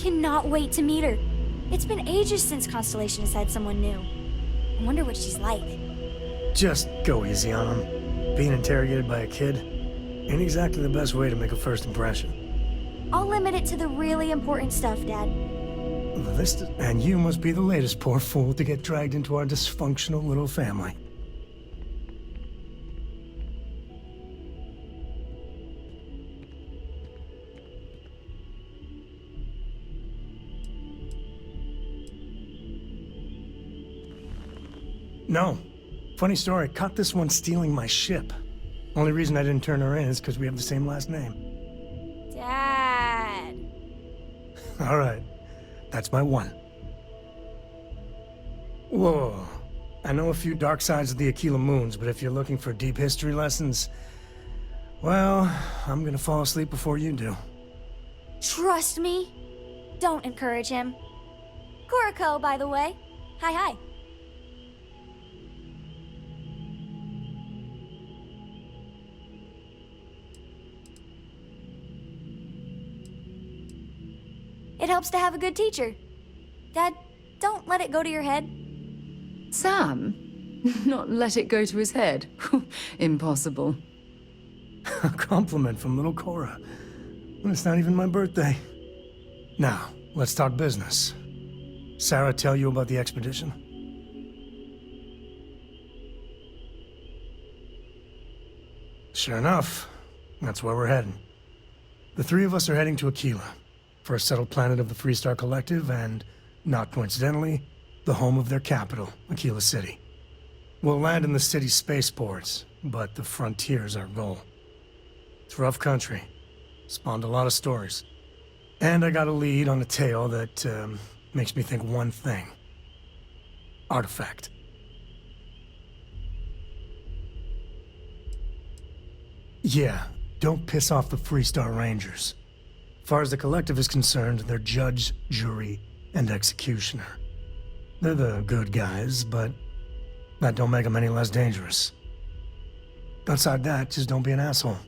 cannot wait to meet her. It's been ages since Constellation has had someone new. I wonder what she's like. Just go easy on him. Being interrogated by a kid ain't exactly the best way to make a first impression. I'll limit it to the really important stuff, Dad. And you must be the latest poor fool to get dragged into our dysfunctional little family. No. Funny story, caught this one stealing my ship. Only reason I didn't turn her in is because we have the same last name. Dad. All right. That's my one. Whoa. I know a few dark sides of the Aquila Moons, but if you're looking for deep history lessons, well, I'm gonna fall asleep before you do. Trust me. Don't encourage him. Kuriko, by the way. Hi. It helps to have a good teacher. Dad, don't let it go to your head. Sam? Not let it go to his head? Impossible. A compliment from little Cora. When it's not even my birthday. Now, let's talk business. Sarah tell you about the expedition? Sure enough, that's where we're heading. The three of us are heading to Aquila. First settled planet of the Freestar Collective, and, not coincidentally, the home of their capital, Aquila City. We'll land in the city's spaceports, but the frontier's our goal. It's rough country. Spawned a lot of stories. And I got a lead on a tale that, makes me think one thing. Artifact. Yeah, don't piss off the Freestar Rangers. As far as the Collective is concerned, they're judge, jury, and executioner. They're the good guys, but that don't make them any less dangerous. Outside that, just don't be an asshole.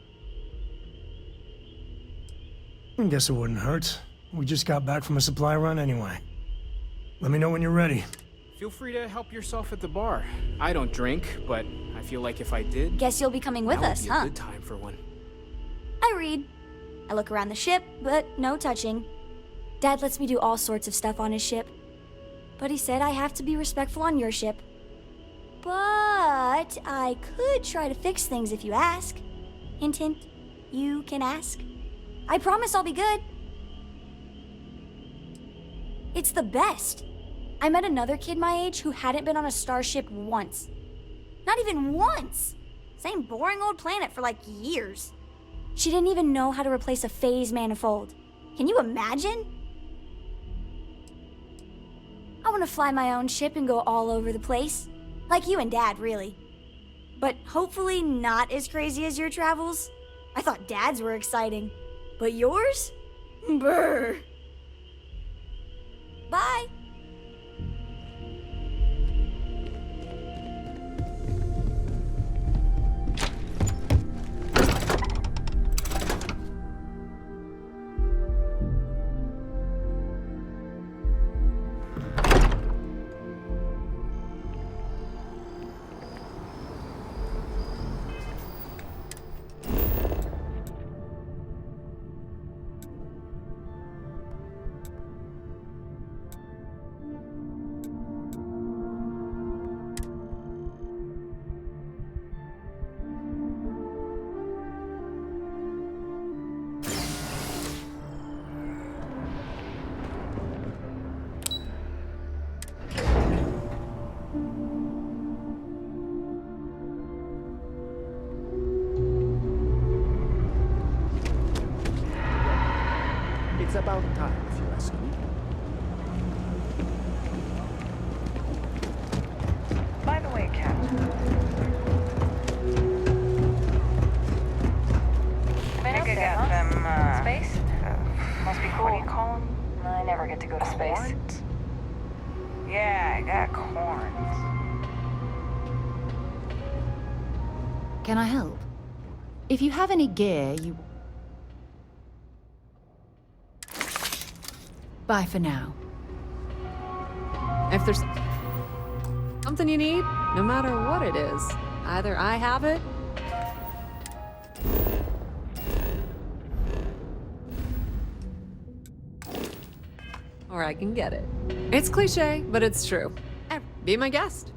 I guess it wouldn't hurt. We just got back from a supply run anyway. Let me know when you're ready. Feel free to help yourself at the bar. I don't drink, but I feel like if I did... Guess you'll be coming with now us, would be huh? a good time for one. I read. I look around the ship, but no touching. Dad lets me do all sorts of stuff on his ship. But he said I have to be respectful on your ship. But I could try to fix things if you ask. Hint, hint. You can ask. I promise I'll be good. It's the best. I met another kid my age who hadn't been on a starship once. Not even once! Same boring old planet for like years. She didn't even know how to replace a phase manifold. Can you imagine? I want to fly my own ship and go all over the place. Like you and Dad, really. But hopefully not as crazy as your travels. I thought Dad's were exciting. But yours? Brr. Bye. It's about time, if you ask me. By the way, Captain. Vinegar got them, space? Must be cool. What do you call them? I never get to go to space. Corns? Yeah, I got corns. Can I help? If you have any gear, you... Bye for now. If there's something you need, no matter what it is, either I have it, or I can get it. It's cliche, but it's true. Be my guest.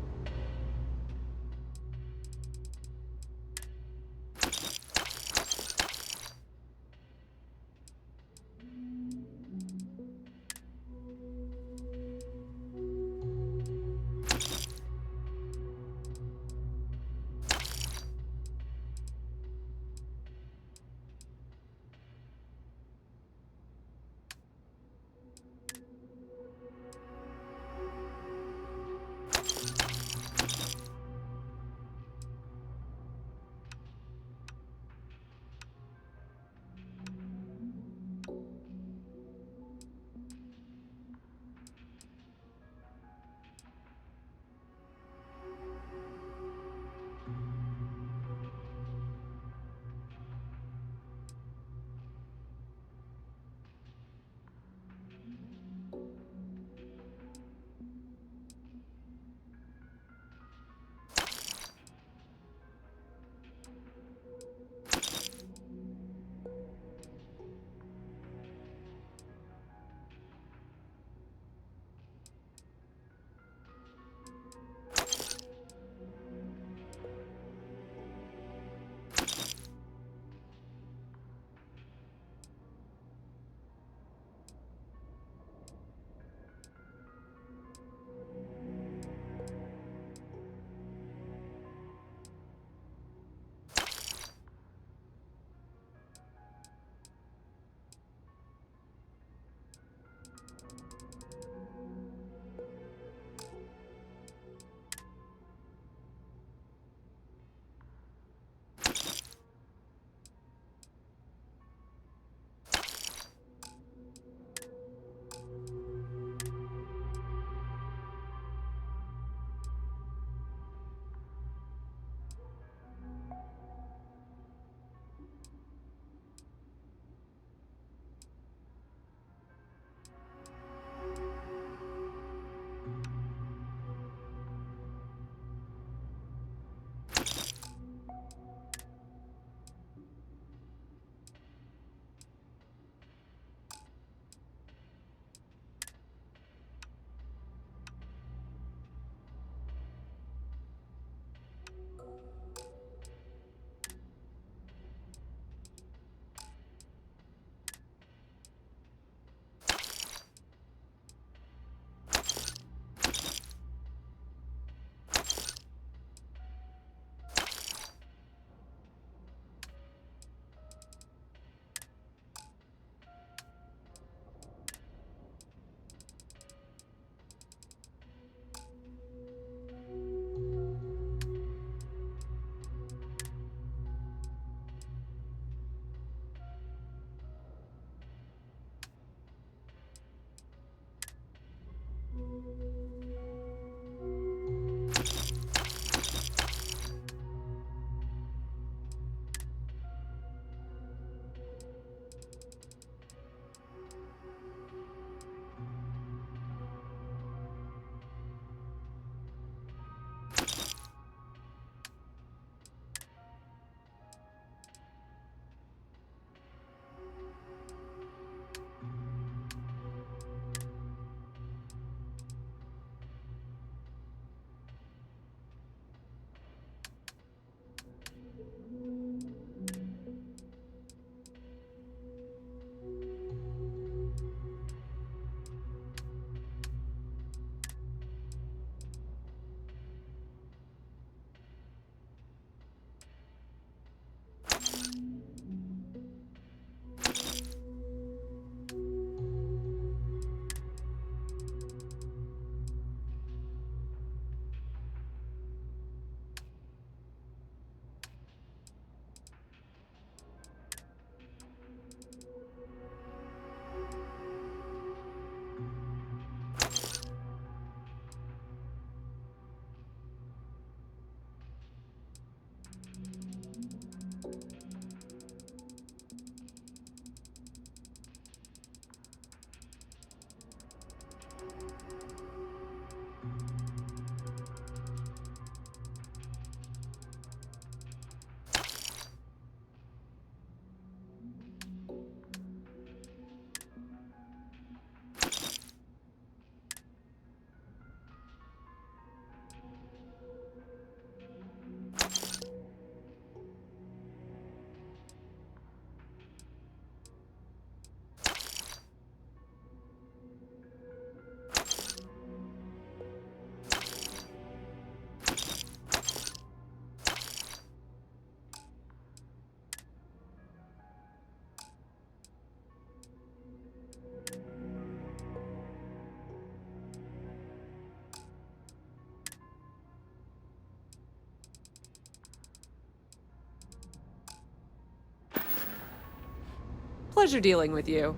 Pleasure dealing with you.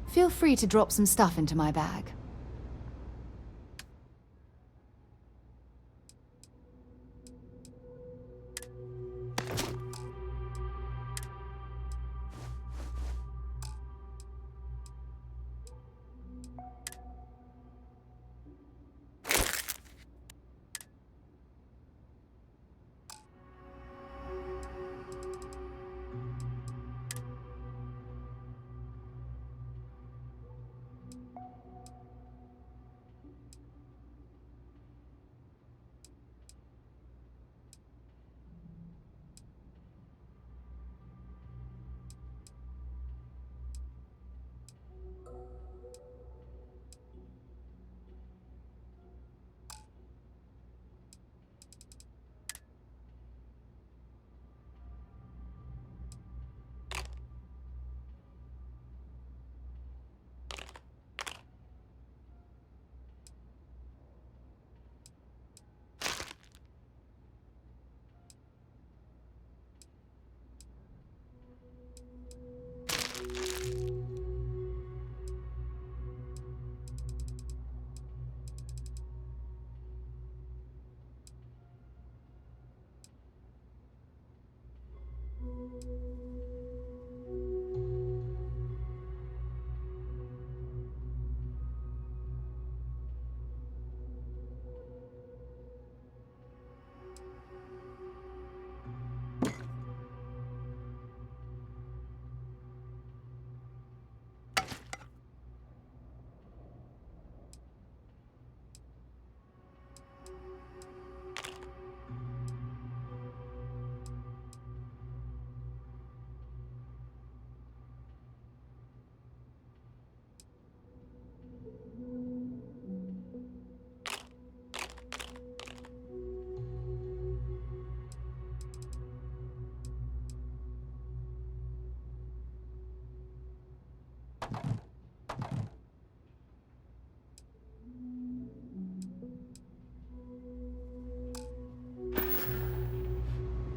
Feel free to drop some stuff into my bag.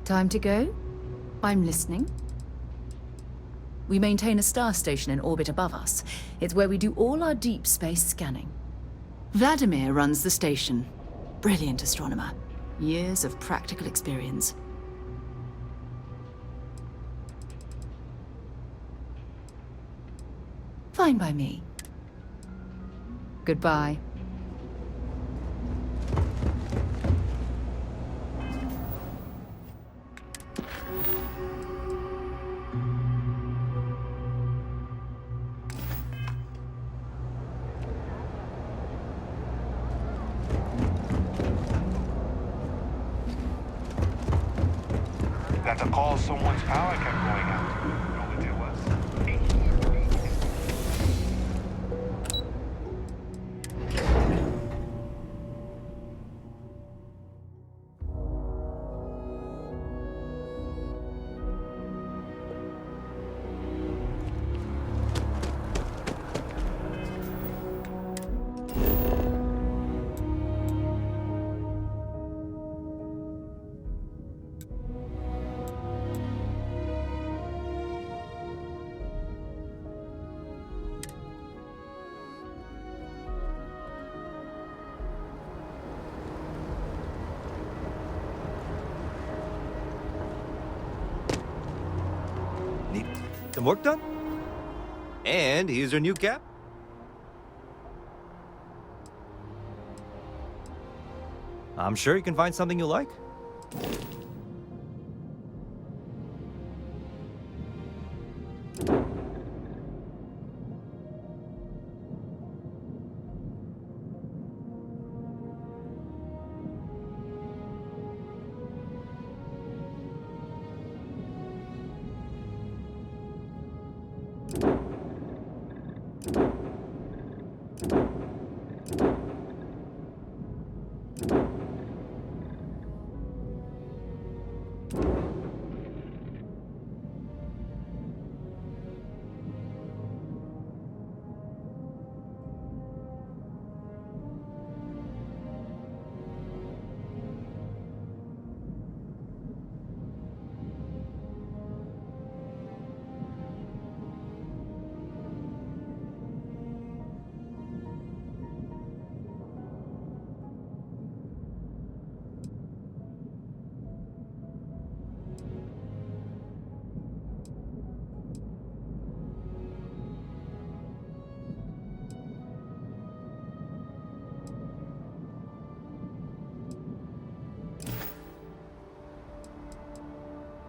Time to go? I'm listening. We maintain a star station in orbit above us. It's where we do all our deep space scanning. Vladimir runs the station. Brilliant astronomer. Years of practical experience. Fine by me. Goodbye. That's a call someone's power kept going out. All it did was. Need some work done? And here's your new cap. I'm sure you can find something you like.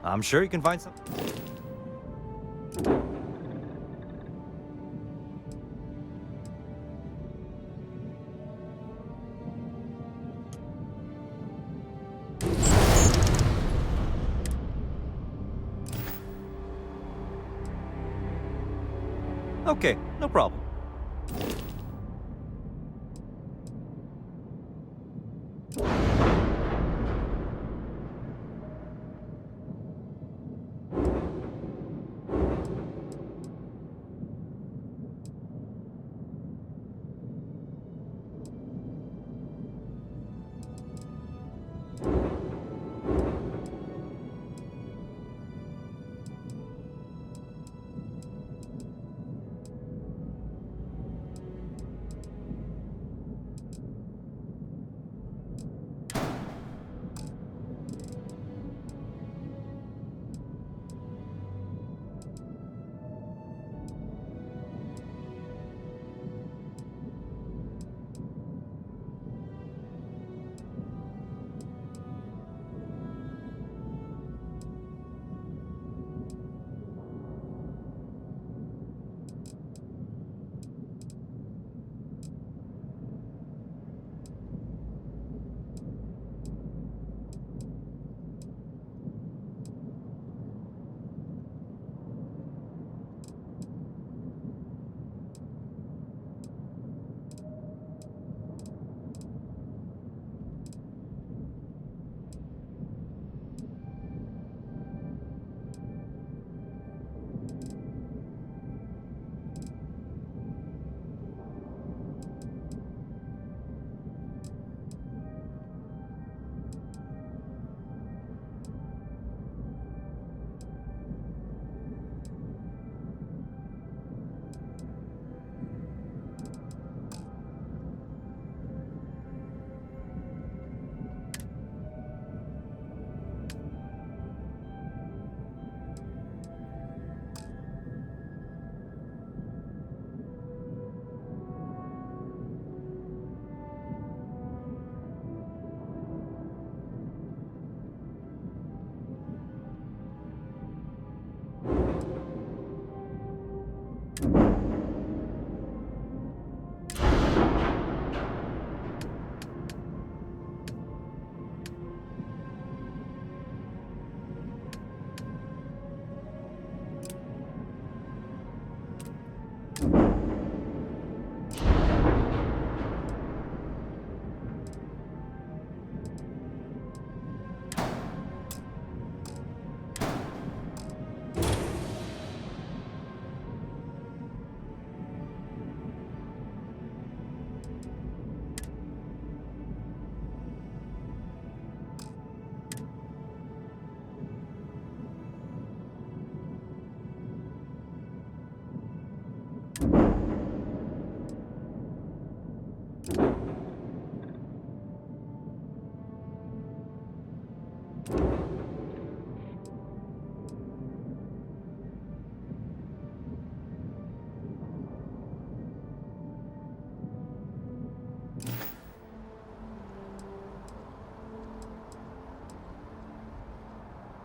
I'm sure you can find some. Okay, no problem.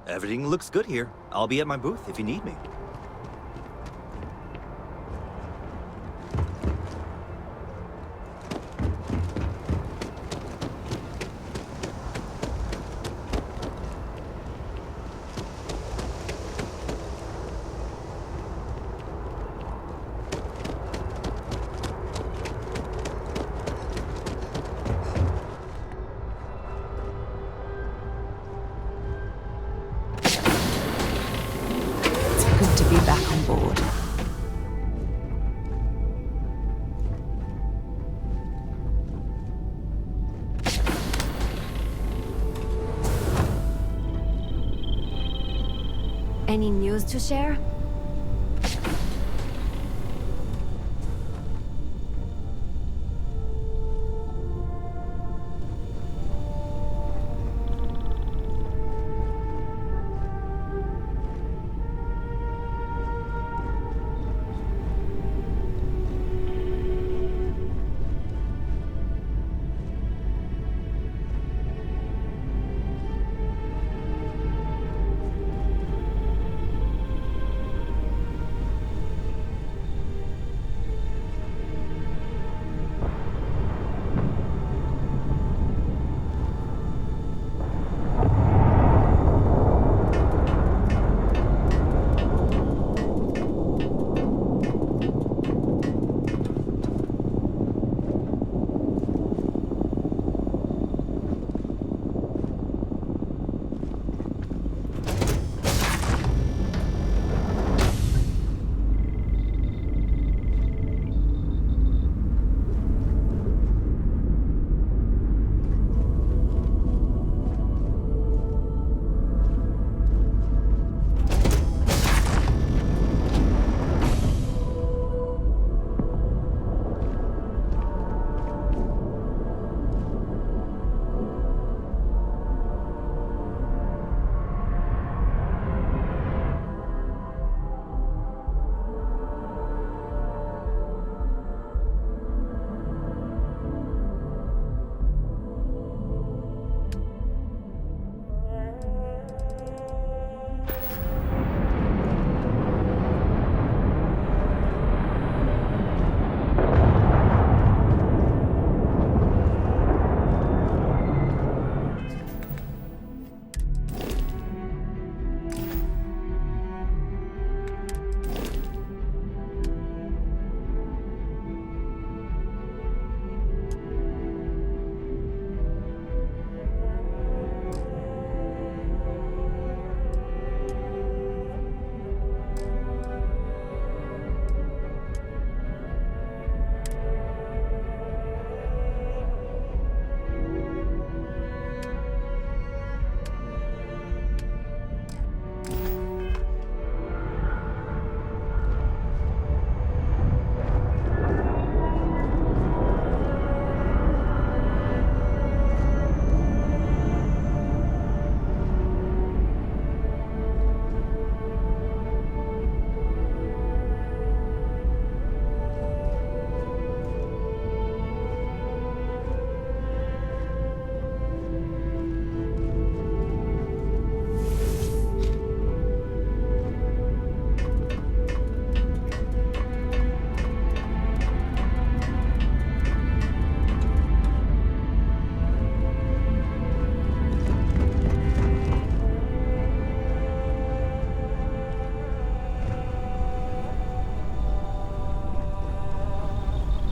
Everything looks good here. I'll be at my booth if you need me. Good to be back on board. Any news to share?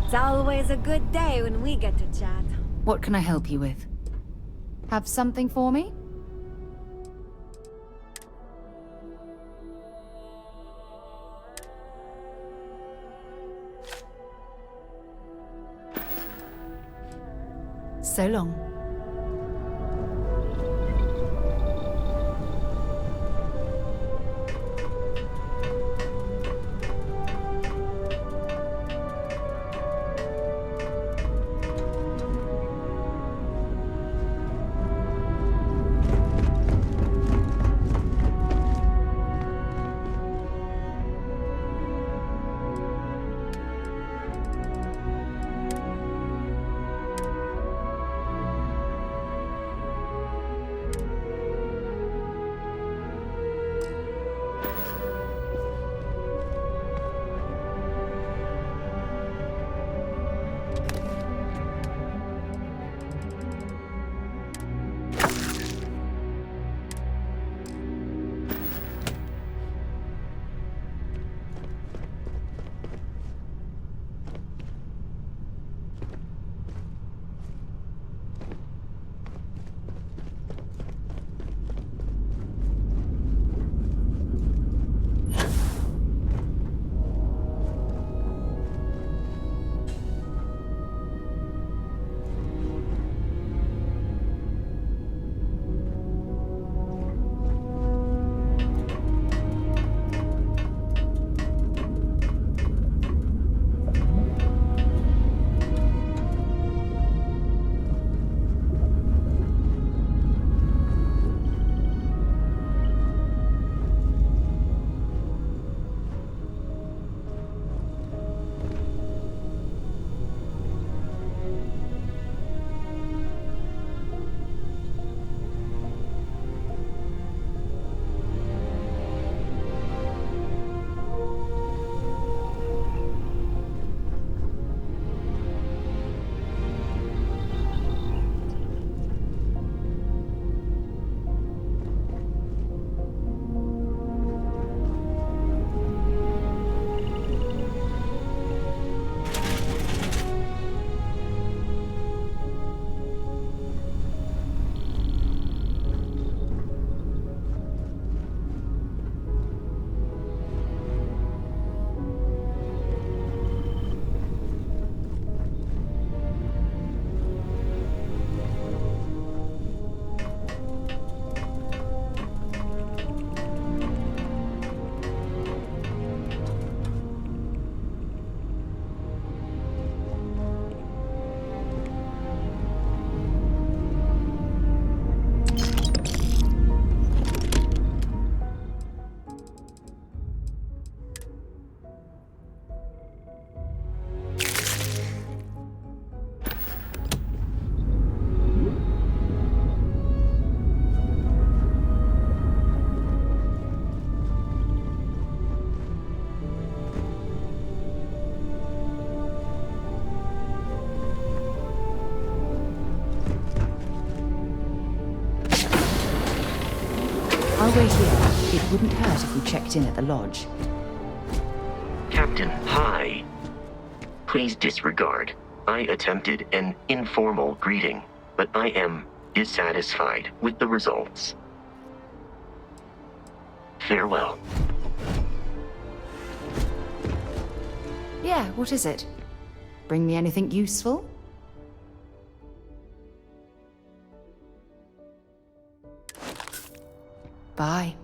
It's always a good day when we get to chat. What can I help you with? Have something for me? So long. While we're here, it wouldn't hurt if we checked in at the lodge. Captain, hi. Please disregard. I attempted an informal greeting, but I am dissatisfied with the results. Farewell. Yeah, what is it? Bring me anything useful? Bye.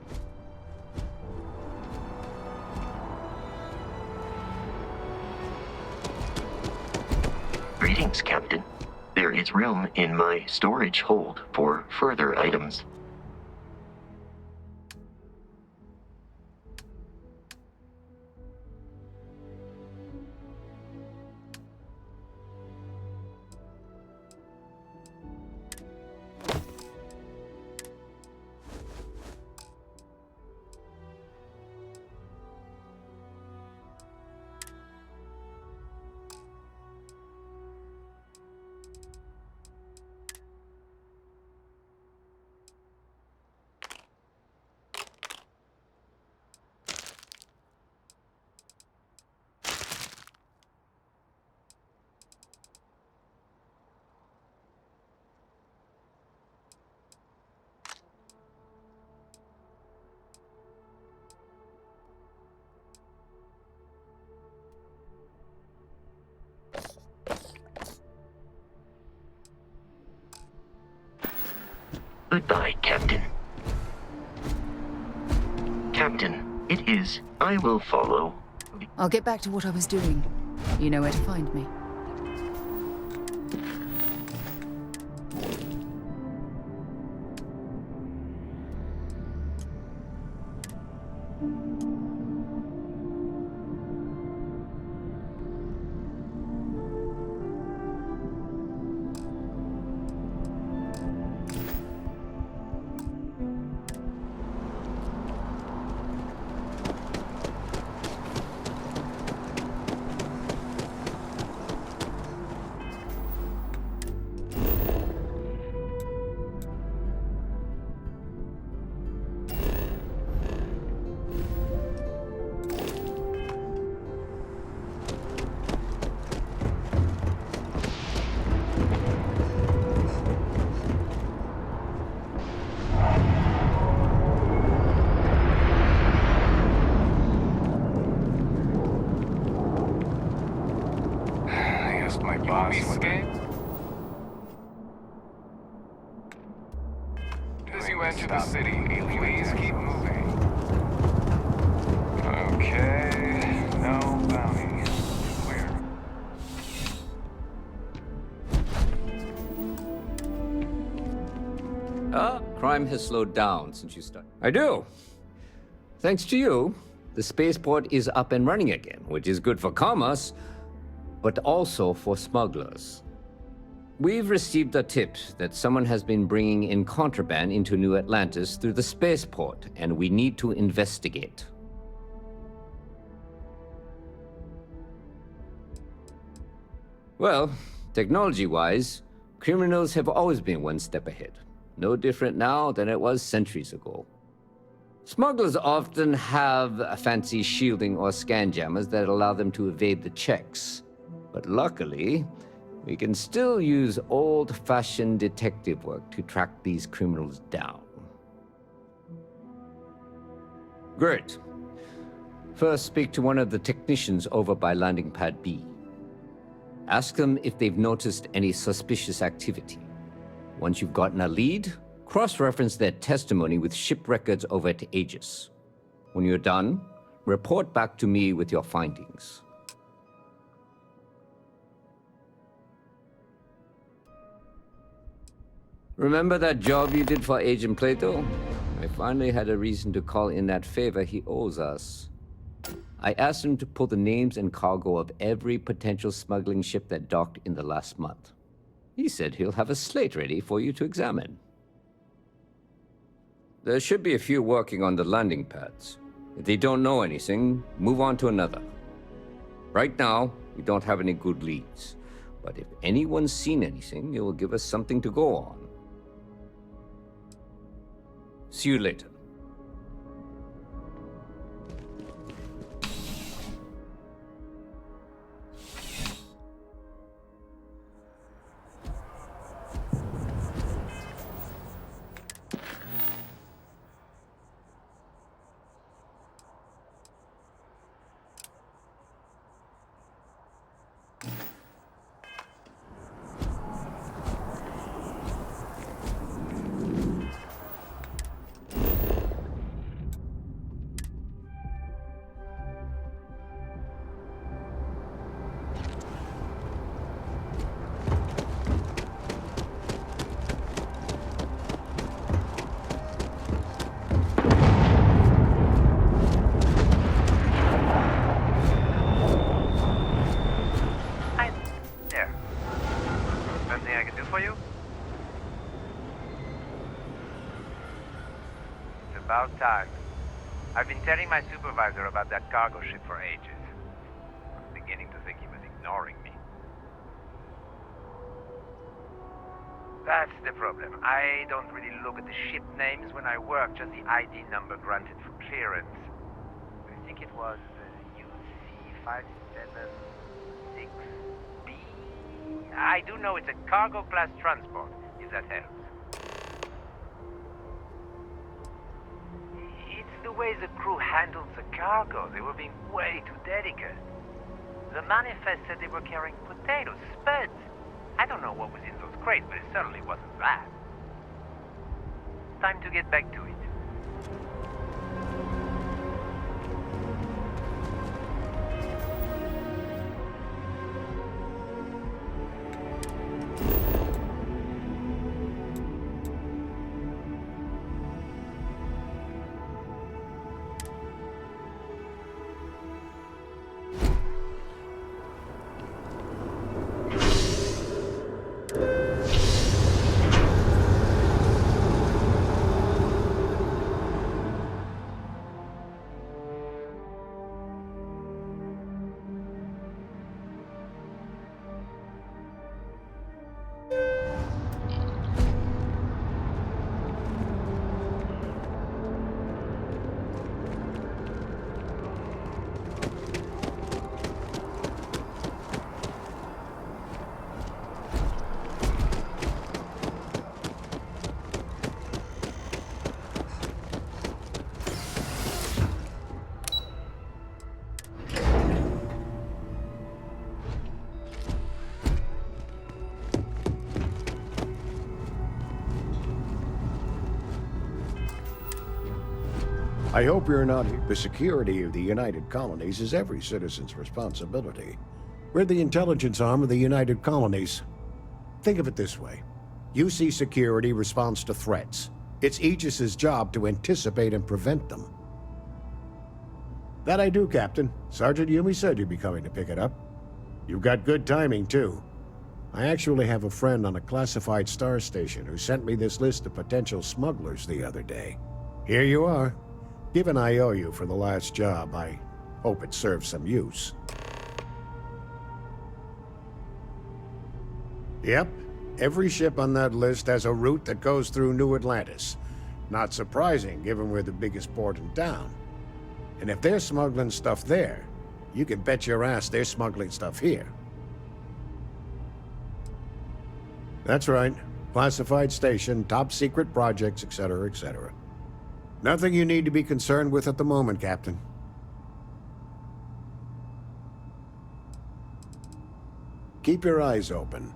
Greetings, Captain. There is room in my storage hold for further items. Goodbye, Captain. Captain, it is. I will follow. I'll get back to what I was doing. You know where to find me. As you enter the city, please keep moving. Okay, no bounty. Clear. Crime has slowed down since you started. I do. Thanks to you, the spaceport is up and running again, which is good for commerce, but also for smugglers. We've received a tip that someone has been bringing in contraband into New Atlantis through the spaceport, and we need to investigate. Well, technology-wise, criminals have always been one step ahead. No different now than it was centuries ago. Smugglers often have a fancy shielding or scan jammers that allow them to evade the checks. But luckily, we can still use old-fashioned detective work to track these criminals down. Great. First, speak to one of the technicians over by landing pad B. Ask them if they've noticed any suspicious activity. Once you've gotten a lead, cross-reference their testimony with ship records over at Aegis. When you're done, report back to me with your findings. Remember that job you did for Agent Plato? I finally had a reason to call in that favor he owes us. I asked him to pull the names and cargo of every potential smuggling ship that docked in the last month. He said he'll have a slate ready for you to examine. There should be a few working on the landing pads. If they don't know anything, move on to another. Right now, we don't have any good leads. But if anyone's seen anything, it will give us something to go on. See you later. About time. I've been telling my supervisor about that cargo ship for ages. I'm beginning to think he was ignoring me. That's the problem. I don't really look at the ship names when I work, just the ID number granted for clearance. I think it was UC576B. I do know it's a cargo class transport, if that helps. The way the crew handled the cargo, they were being way too delicate. The manifest said they were carrying potatoes, spuds. I don't know what was in those crates, but it certainly wasn't that. time to get back to it. I hope you're not here. The security of the United Colonies is every citizen's responsibility. We're the intelligence arm of the United Colonies. Think of it this way. UC Security responds to threats. It's Aegis's job to anticipate and prevent them. That I do, Captain. Sergeant Yumi said you'd be coming to pick it up. You've got good timing, too. I actually have a friend on a classified star station who sent me this list of potential smugglers the other day. Here you are. Given I owe you for the last job, I hope it serves some use. Yep, every ship on that list has a route that goes through New Atlantis. Not surprising, given we're the biggest port in town. And if they're smuggling stuff there, you can bet your ass they're smuggling stuff here. That's right. Classified station, top secret projects, etc., etc. Nothing you need to be concerned with at the moment, Captain. Keep your eyes open.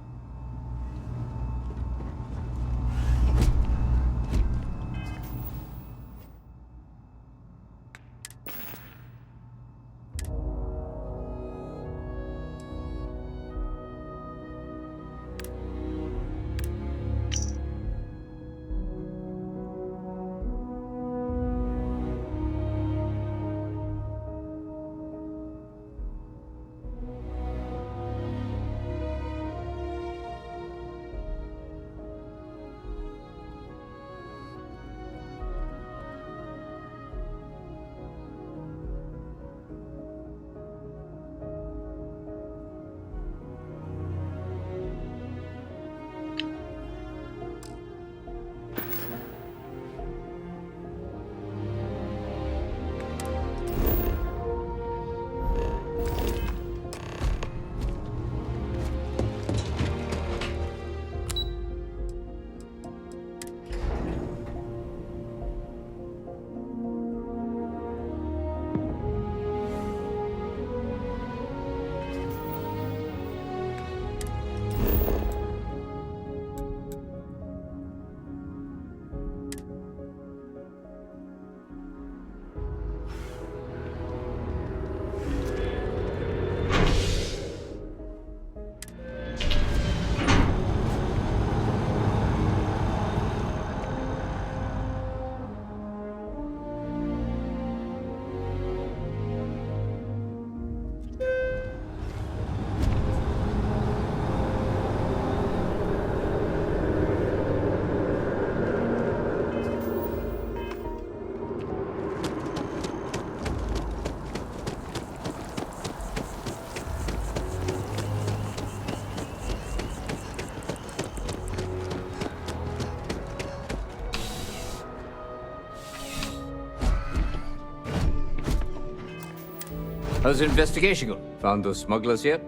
How's the investigation going? Found those smugglers yet?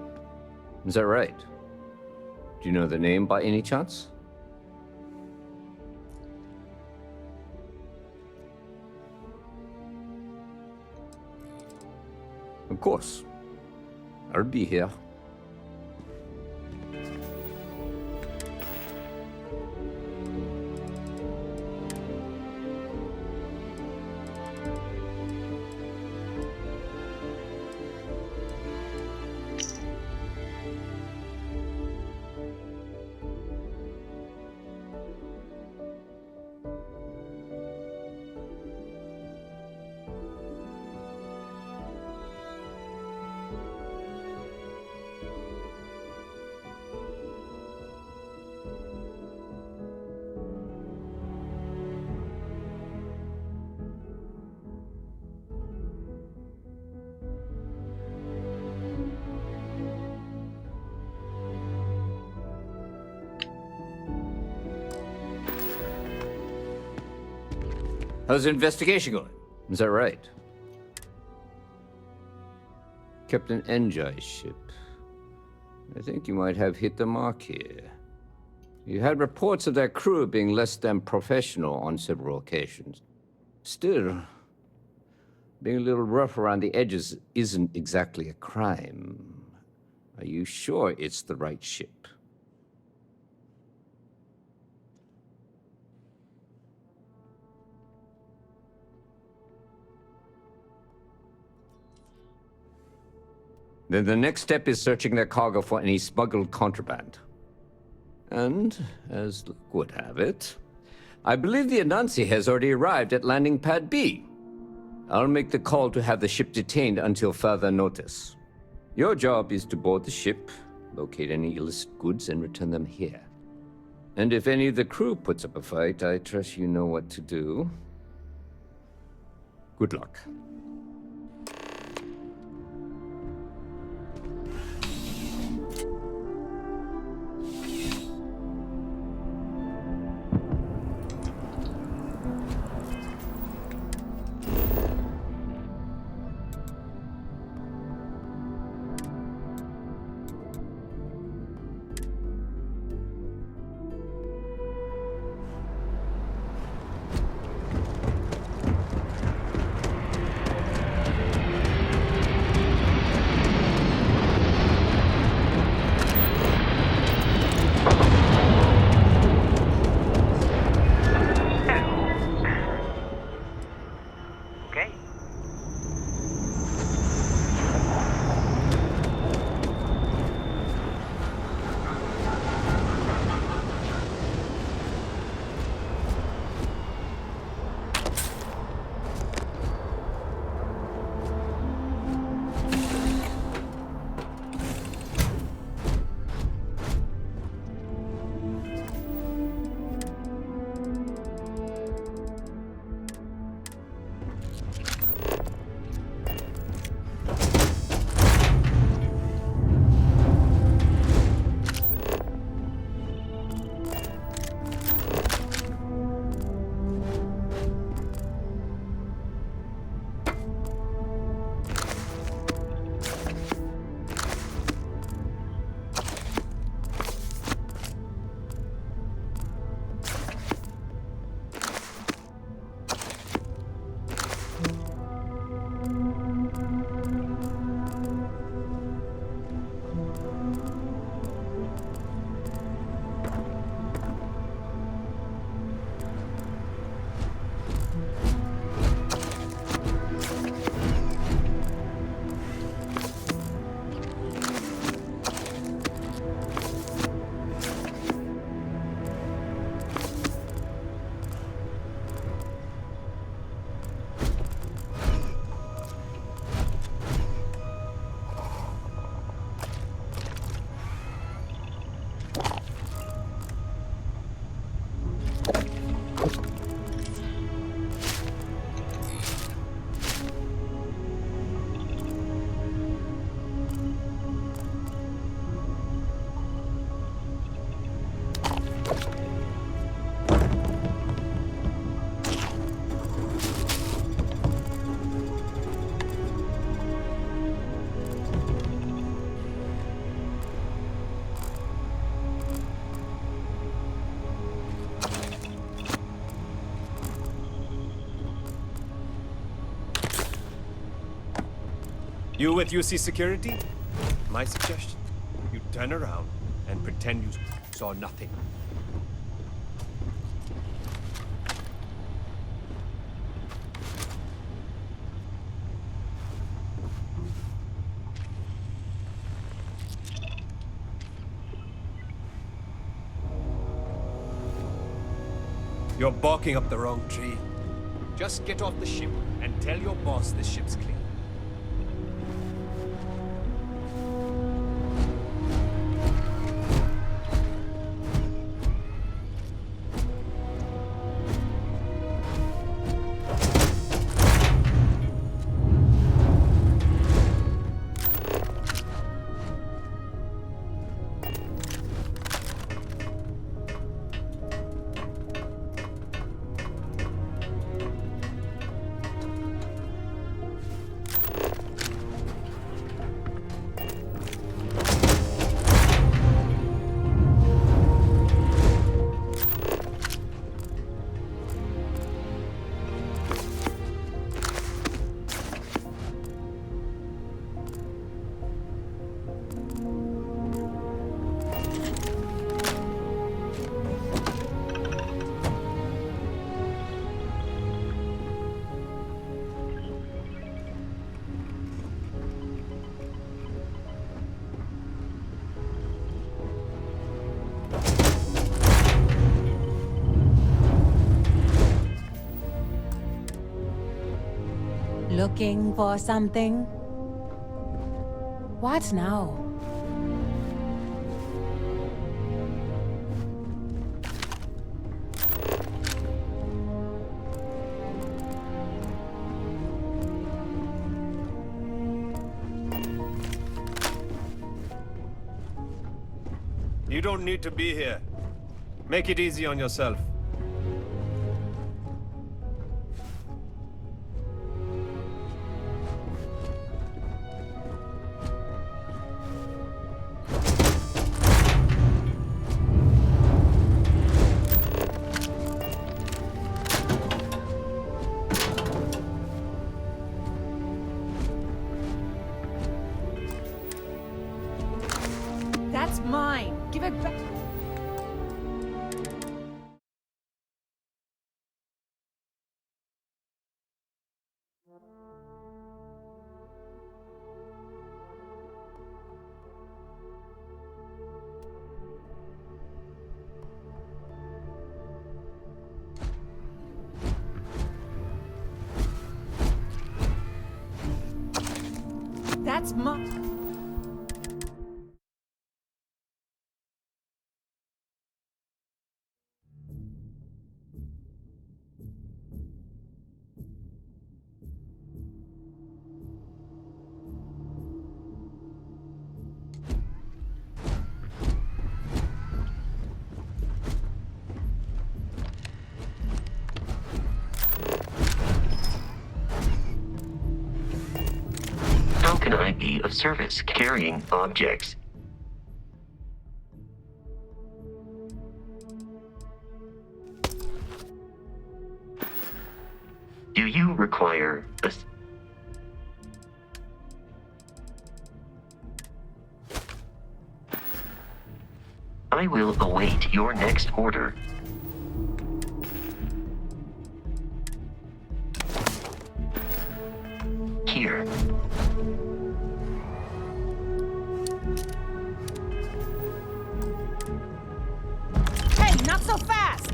Is that right? Do you know their name by any chance? Of course. I'll be here. How's the investigation going? Is that right? Captain Enjoy's ship. I think you might have hit the mark here. You had reports of their crew being less than professional on several occasions. Still, being a little rough around the edges isn't exactly a crime. Are you sure it's the right ship? Then the next step is searching their cargo for any smuggled contraband. And, as luck would have it, I believe the Anansi has already arrived at landing pad B. I'll make the call to have the ship detained until further notice. Your job is to board the ship, locate any illicit goods, and return them here. And if any of the crew puts up a fight, I trust you know what to do. Good luck. You with UC Security? My suggestion, you turn around and pretend you saw nothing. You're barking up the wrong tree. Just get off the ship and tell your boss the ship's clean. Looking for something? What now? You don't need to be here. Make it easy on yourself. That's mine. Give it back. That's mine. How can I be of service carrying objects? Do you require a... I will await your next order. Here. Hey, not so fast!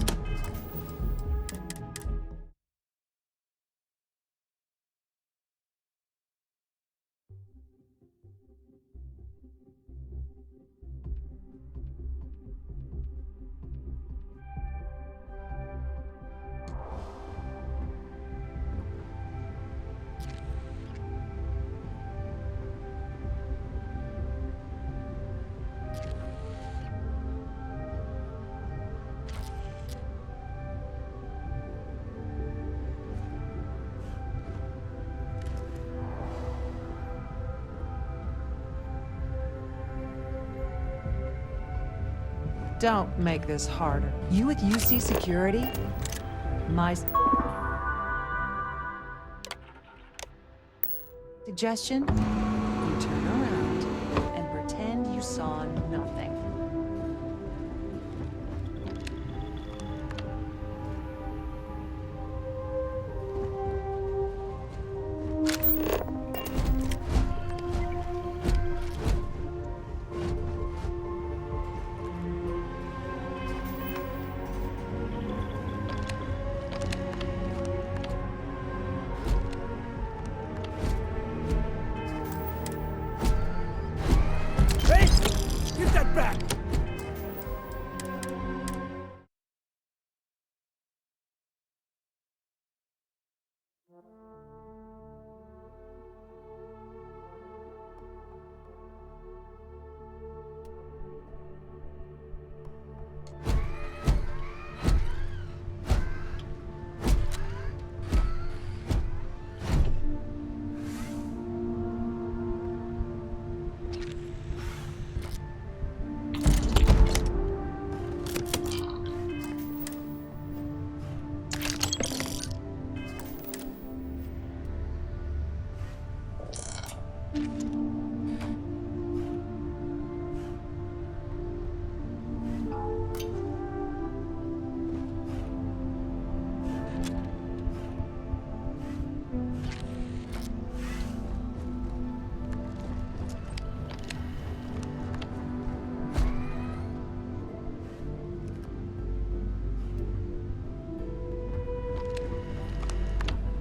Don't make this harder. You with UC Security? My suggestion? You turn around and pretend you saw nothing.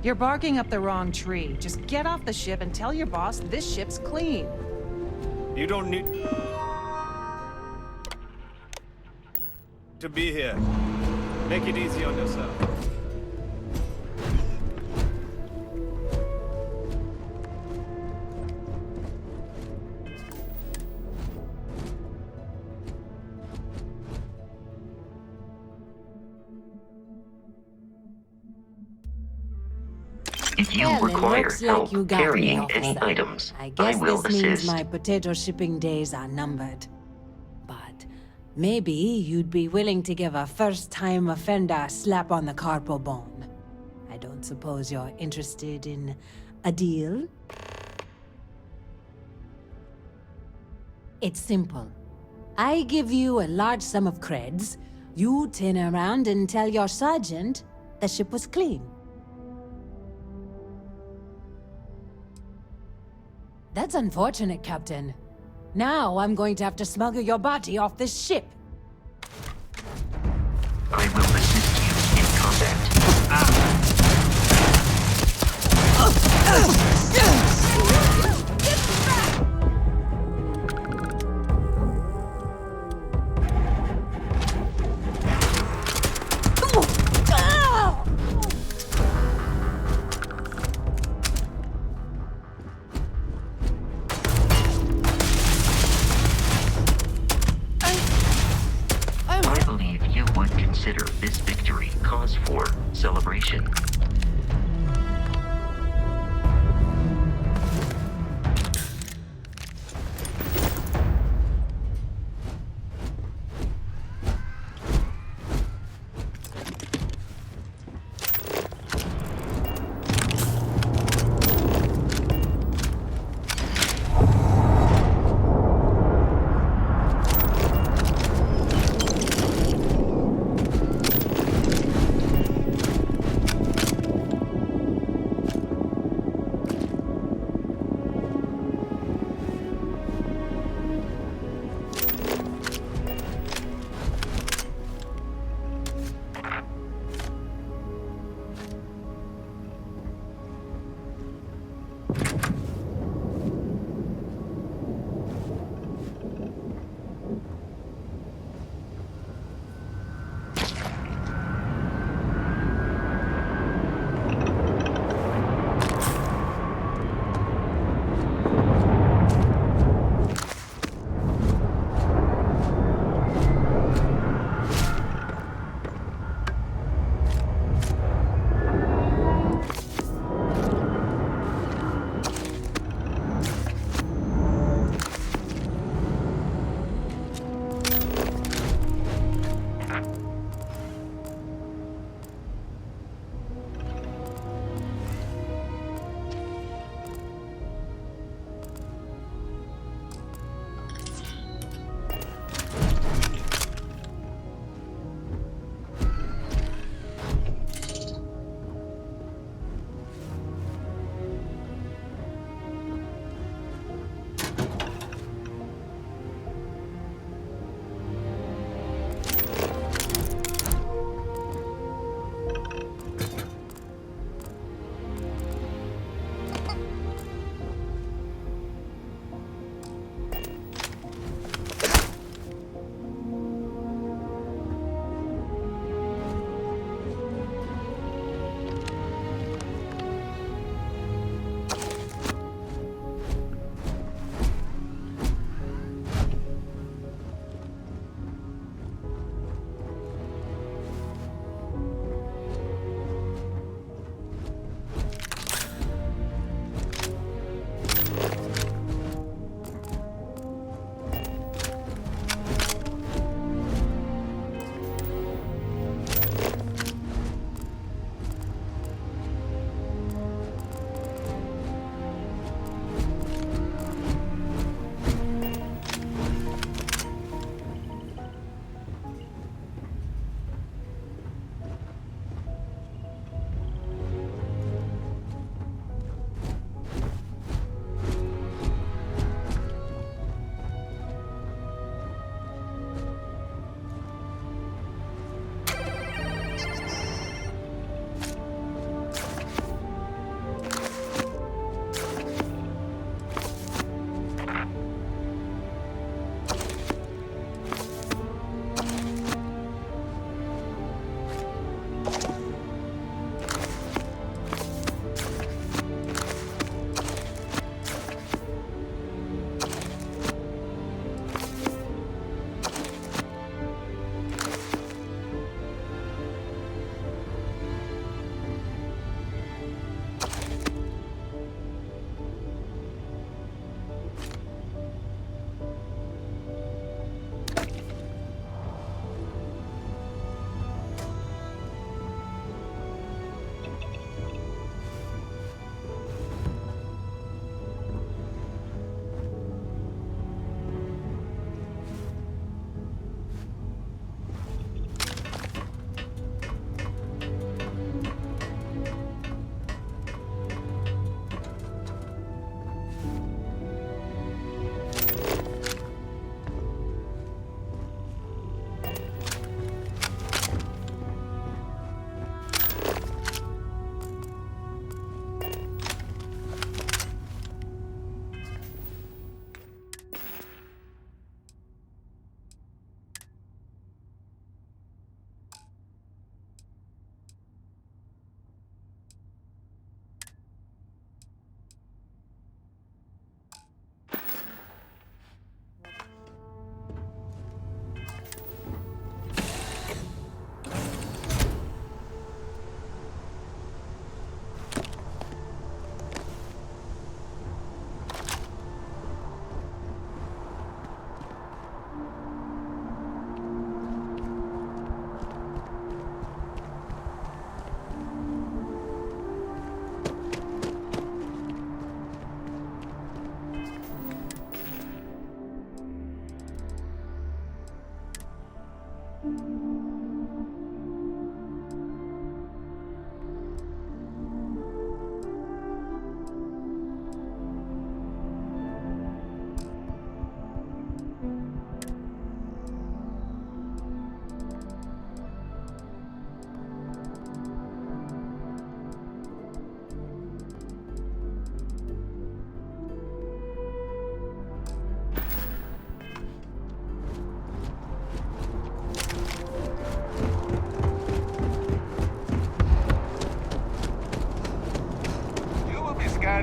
You're barking up the wrong tree. Just get off the ship and tell your boss this ship's clean. You don't need to be here. Make it easy on yourself. If you Well, require it looks help like you got me, carrying any officer. items, I guess will this means assist. my potato shipping days are numbered. But maybe you'd be willing to give a first-time offender a slap on the carpal bone. I don't suppose you're interested in a deal? It's simple. I give you a large sum of creds. You turn around and tell your sergeant the ship was clean. That's unfortunate, Captain. Now I'm going to have to smuggle your body off this ship. I will assist you in combat. I believe you would consider this victory cause for celebration.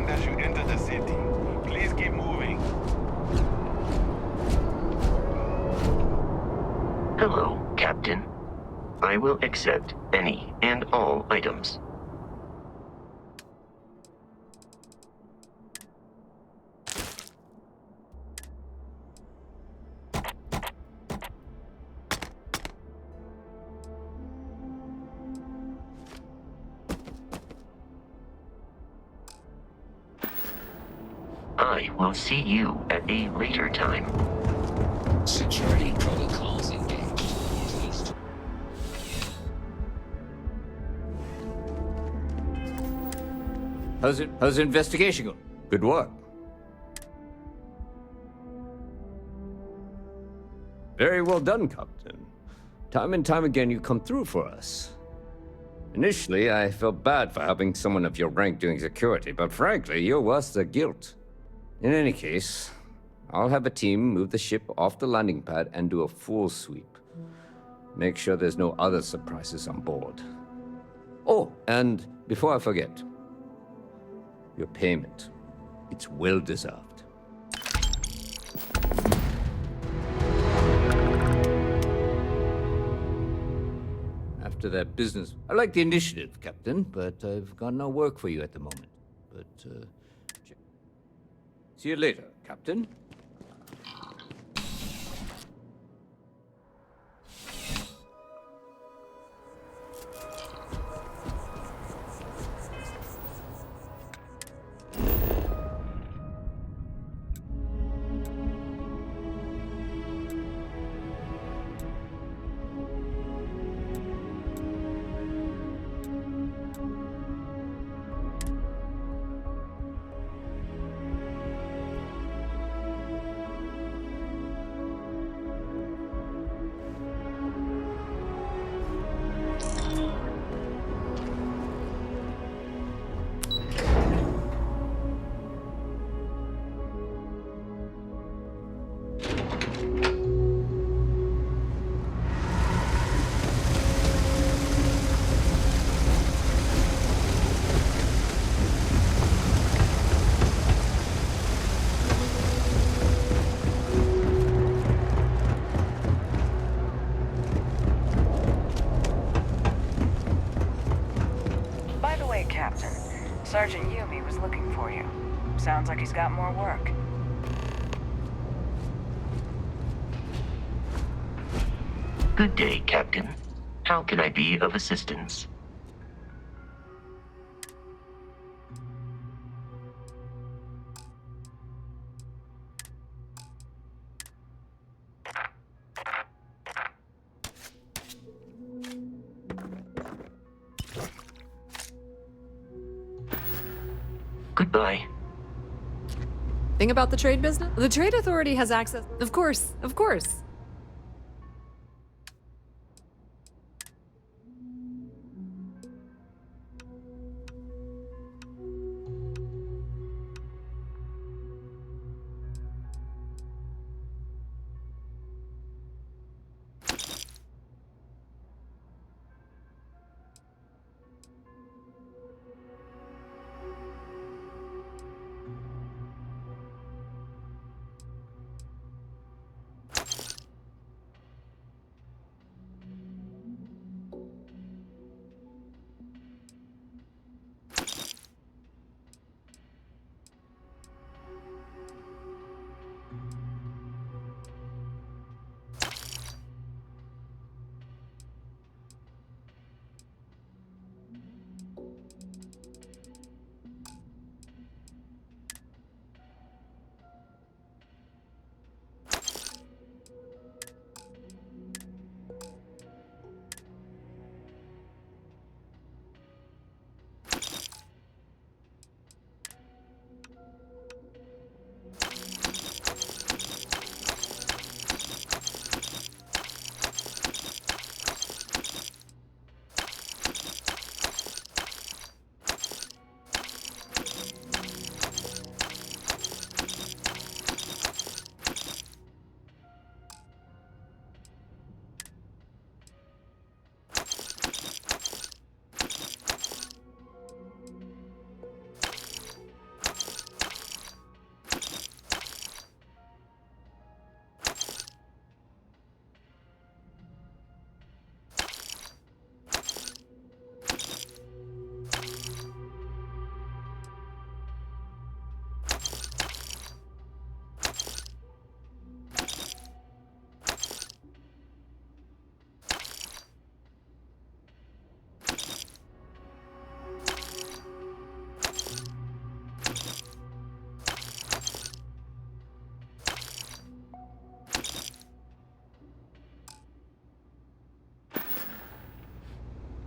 As you enter the city. Please keep moving. Hello, Captain. I will accept any and all items. I will see you at a later time. Security protocols engaged. Please. How's the investigation going? Good work. Very well done, Captain. Time and time again you come through for us. Initially, I felt bad for having someone of your rank doing security, but frankly, you're worth the guilt. In any case, I'll have a team move the ship off the landing pad and do a full sweep. Make sure there's no other surprises on board. Oh, and before I forget, your payment. It's well deserved. After that business, I like the initiative, Captain, but I've got no work for you at the moment. But, see you later, Captain. Sergeant Yumi was looking for you. Sounds like he's got more work. Good day, Captain. How can I be of assistance? Goodbye. Thing about the trade business? The Trade Authority has access. Of course, of course.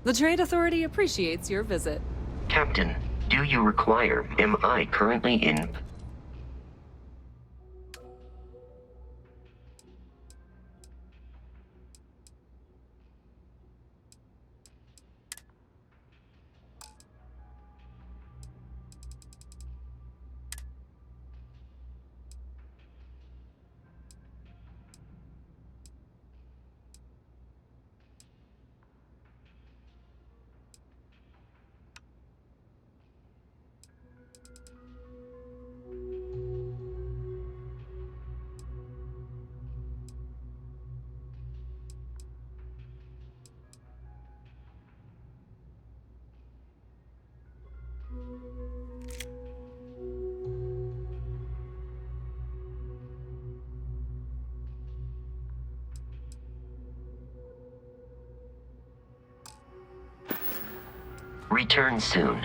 The Trade Authority appreciates your visit. Captain, do you require? Am I currently in? Return soon.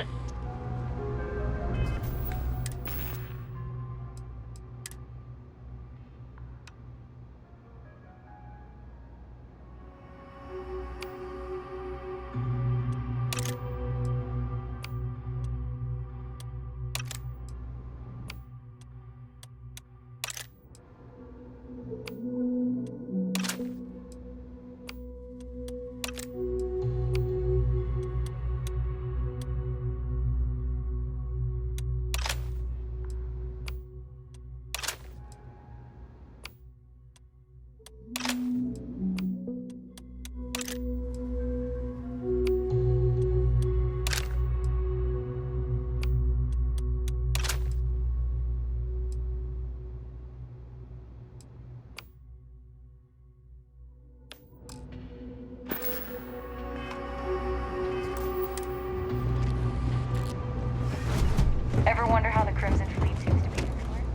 Ever wonder how the Crimson Fleet seems to be influenced?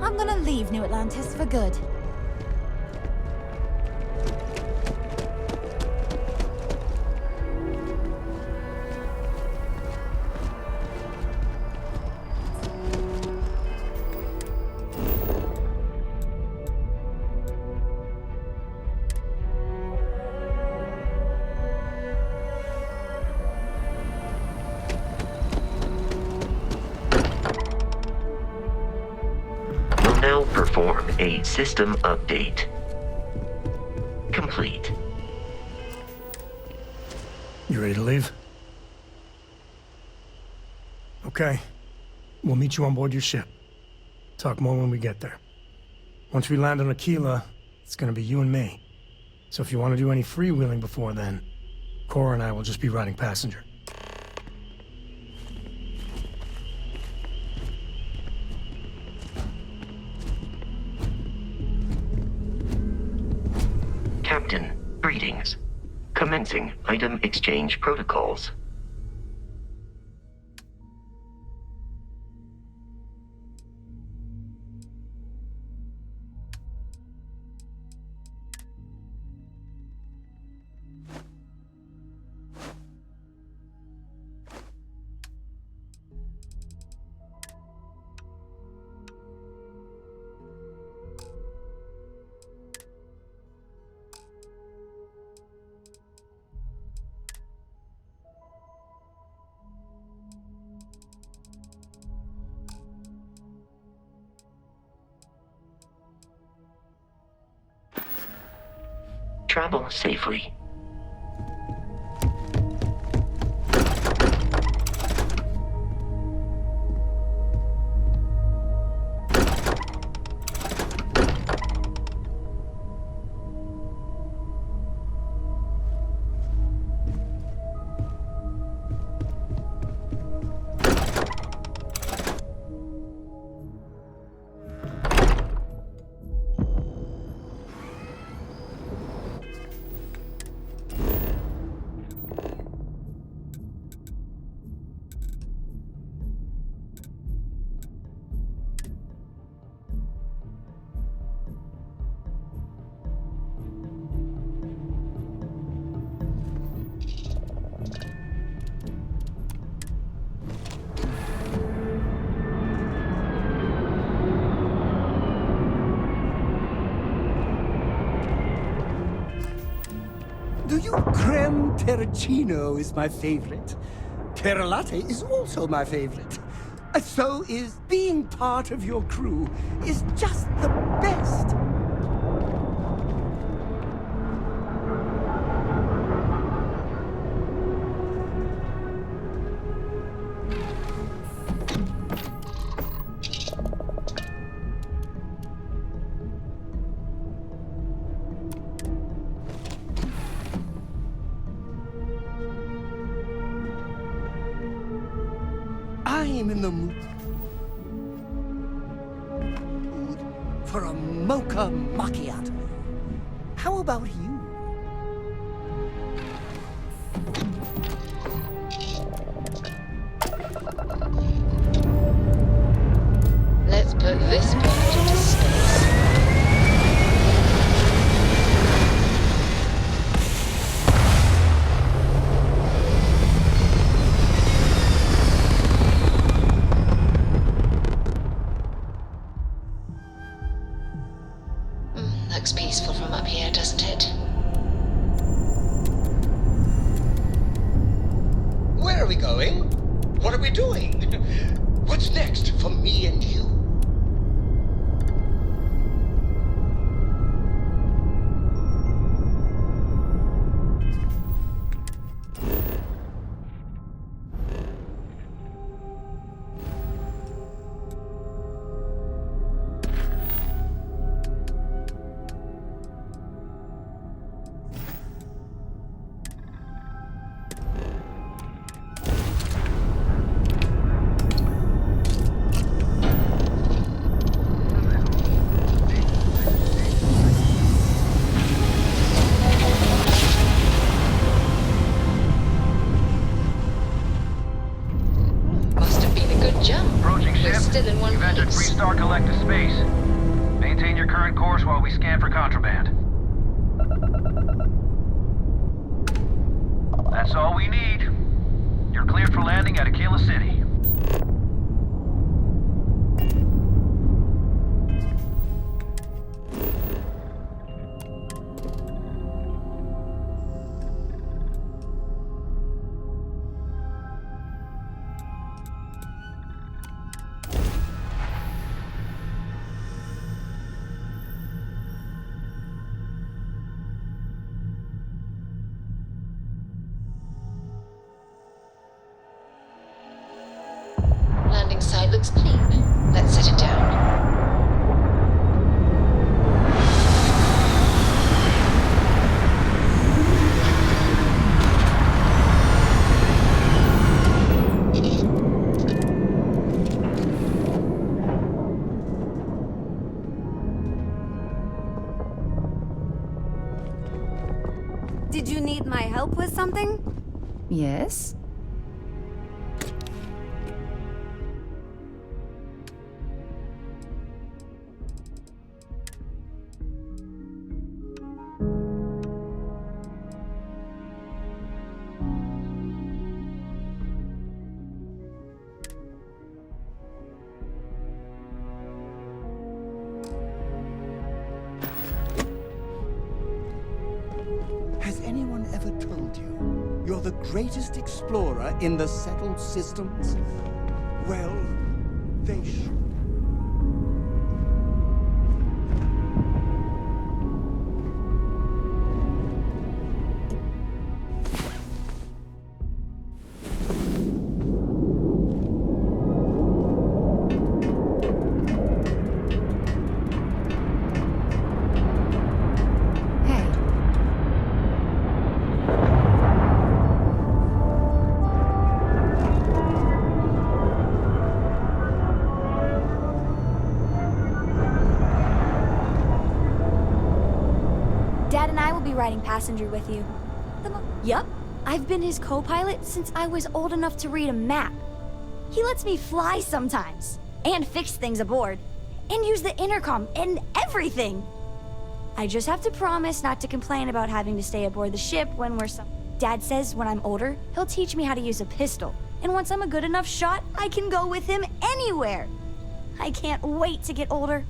I'm gonna leave New Atlantis for good. Now perform a system update. Complete. You ready to leave? Okay. We'll meet you on board your ship. Talk more when we get there. Once we land on Aquila, it's gonna be you and me. So if you want to do any freewheeling before then, Cora and I will just be riding passenger. Captain, greetings. Commencing item exchange protocols. Travel safely. Do you creme terracino is my favorite. Terra latte is also my favorite. So is being part of your crew is just the best. I am in the mood for a mocha macchiato. How about you? Let's put this part into space. Looks peaceful from up here, doesn't it? Where are we going? What are we doing? What's next for me and you? Approaching ship. Still in one You've entered piece. Freestar Collective space. Maintain your current course while we scan for contraband. That's all we need. You're cleared for landing at Aquila City. Landing site looks clean. Let's set it down. Did you need my help with something? Yes? Has anyone ever told you you're the greatest explorer in the settled systems? Well, they should. riding passenger with you. Yup, I've been his co-pilot since I was old enough to read a map. He lets me fly sometimes, and fix things aboard, and use the intercom and everything. I just have to promise not to complain about having to stay aboard the ship when we're Dad says when I'm older, he'll teach me how to use a pistol, and once I'm a good enough shot, I can go with him anywhere. I can't wait to get older.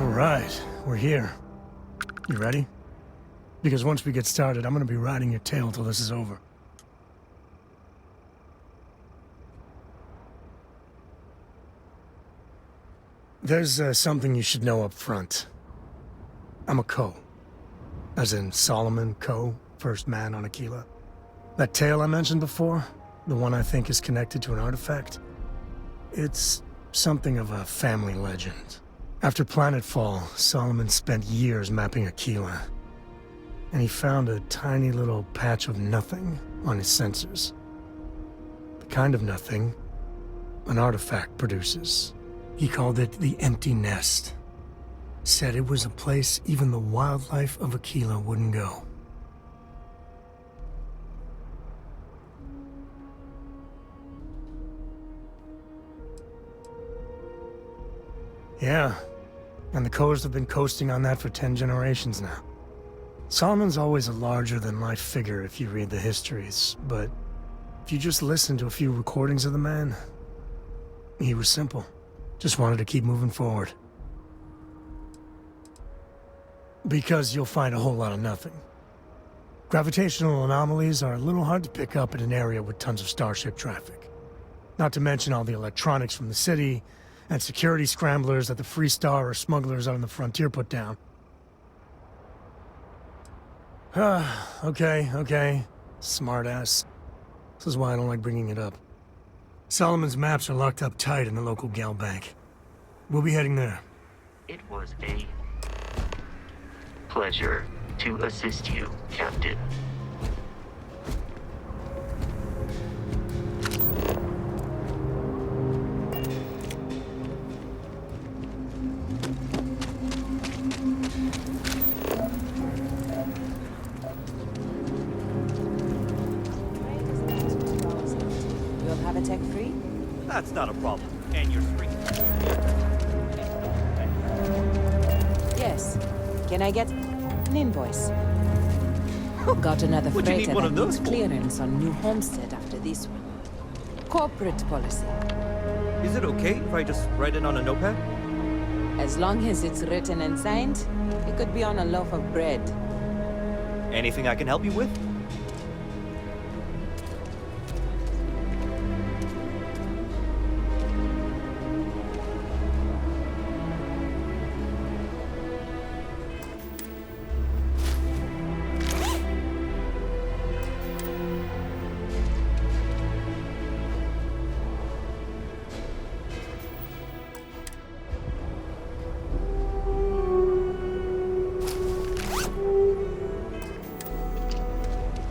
Right, we're here. You ready? Because once we get started, I'm gonna be riding your tail till this is over. There's something you should know up front. I'm a Co. As in Solomon Co., first man on Aquila. That tale I mentioned before, the one I think is connected to an artifact, it's something of a family legend. After planetfall, Solomon spent years mapping Aquila, and he found a tiny little patch of nothing on his sensors. The kind of nothing an artifact produces. He called it the Empty Nest. Said it was a place even the wildlife of Aquila wouldn't go. Yeah, and the Coast have been coasting on that for 10 generations now. Solomon's always a larger-than-life figure if you read the histories, but if you just listen to a few recordings of the man, he was simple. Just wanted to keep moving forward. Because you'll find a whole lot of nothing. Gravitational anomalies are a little hard to pick up in an area with tons of starship traffic. Not to mention all the electronics from the city, and security scramblers that the Free Star or smugglers out on the frontier put down. Okay. Smartass. This is why I don't like bringing it up. Solomon's maps are locked up tight in the local gal bank. We'll be heading there. It was a pleasure to assist you, Captain. That's not a problem. And you're free. Yes. Can I get an invoice? Got another Would you need freighter one that of those needs for? clearance on New Homestead after this one. Corporate policy. Is it okay if I just write it on a notepad? As long as it's written and signed, it could be on a loaf of bread. Anything I can help you with?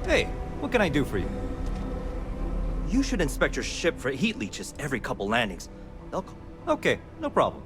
Hey, what can I do for you? You should inspect your ship for heat leeches every couple landings. Okay, no problem.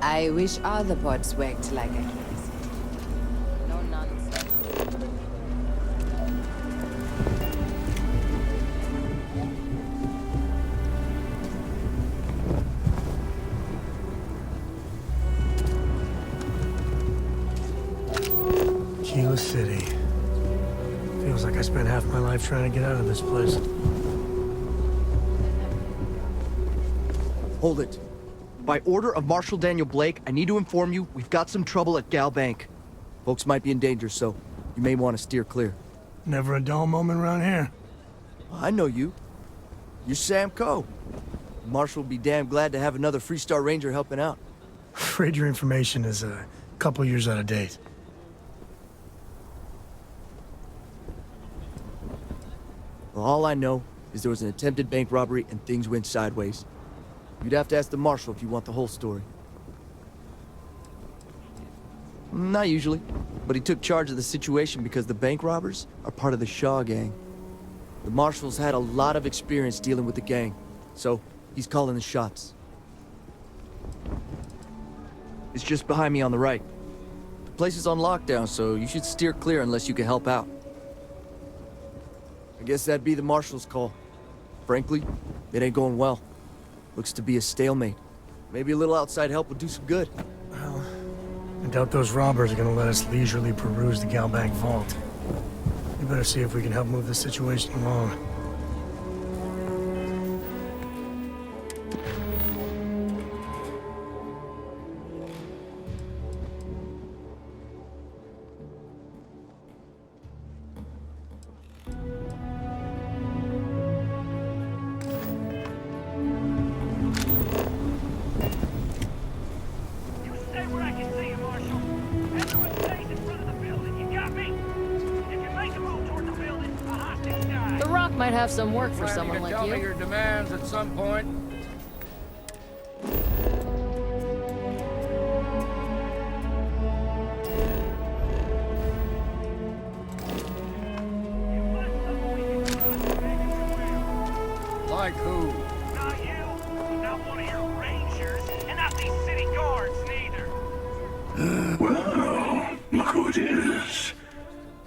I wish all the ports worked like a case. No nonsense. Keela City. Feels like I spent half my life trying to get out of this place. Hold it. By order of Marshal Daniel Blake, I need to inform you we've got some trouble at Gal Bank. Folks might be in danger, so you may want to steer clear. Never a dull moment around here. I know you. You're Sam Coe. Marshal will be damn glad to have another Freestar Ranger helping out. Afraid your information is a couple years out of date. Well, all I know is there was an attempted bank robbery and things went sideways. You'd have to ask the Marshal if you want the whole story. Not usually, but he took charge of the situation because the bank robbers are part of the Shaw gang. The Marshal's had a lot of experience dealing with the gang, so he's calling the shots. It's just behind me on the right. The place is on lockdown, so you should steer clear unless you can help out. I guess that'd be the Marshal's call. Frankly, it ain't going well. Looks to be a stalemate. Maybe a little outside help would do some good. Well, I doubt those robbers are gonna let us leisurely peruse the Galbank vault. We better see if we can help move this situation along. Might have some work for someone like Tell me you. your demands at some point. Like who? Not you. Not one of your rangers. And not these city guards, neither. Well, look who it is.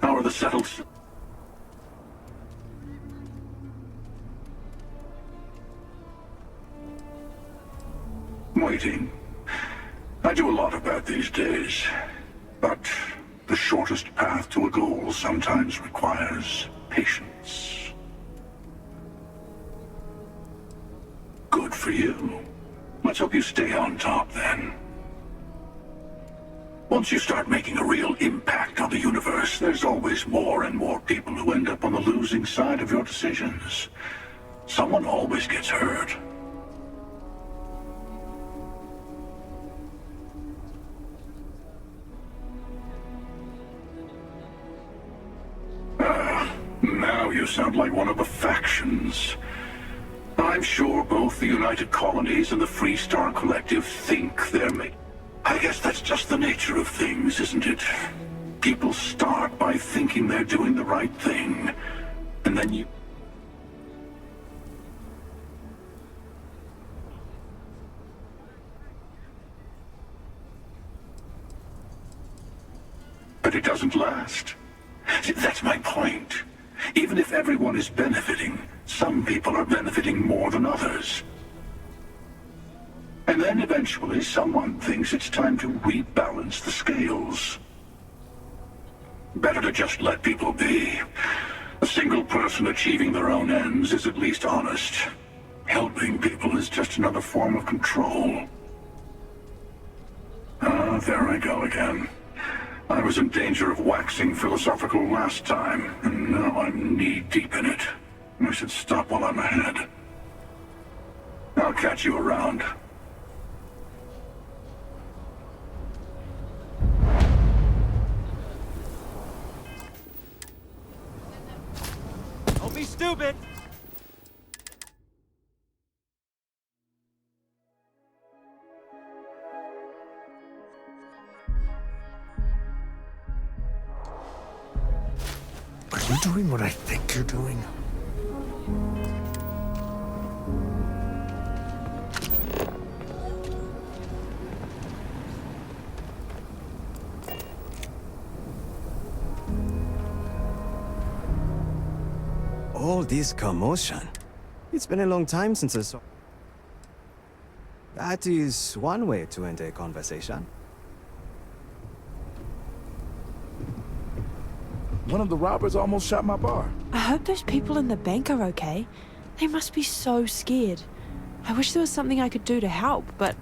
How are the settled... Waiting. I do a lot of that these days, but the shortest path to a goal sometimes requires patience. Good for you. Let's hope you stay on top then. Once you start making a real impact on the universe, there's always more and more people who end up on the losing side of your decisions. Someone always gets hurt. Now you sound like one of the factions. I'm sure both the United Colonies and the Freestar Collective think they're I guess that's just the nature of things, isn't it? People start by thinking they're doing the right thing, and then you... But it doesn't last. See, that's my point. Even if everyone is benefiting, some people are benefiting more than others. And then eventually someone thinks it's time to rebalance the scales. Better to just let people be. A single person achieving their own ends is at least honest. Helping people is just another form of control. Ah, there I go again. I was in danger of waxing philosophical last time, and now I'm knee-deep in it. I should stop while I'm ahead. I'll catch you around. Don't be stupid! Are you doing what I think you're doing? this commotion? It's been a long time since I saw... That is one way to end a conversation. One of the robbers almost shot my bar. I hope those people in the bank are okay. They must be so scared. I wish there was something I could do to help, but...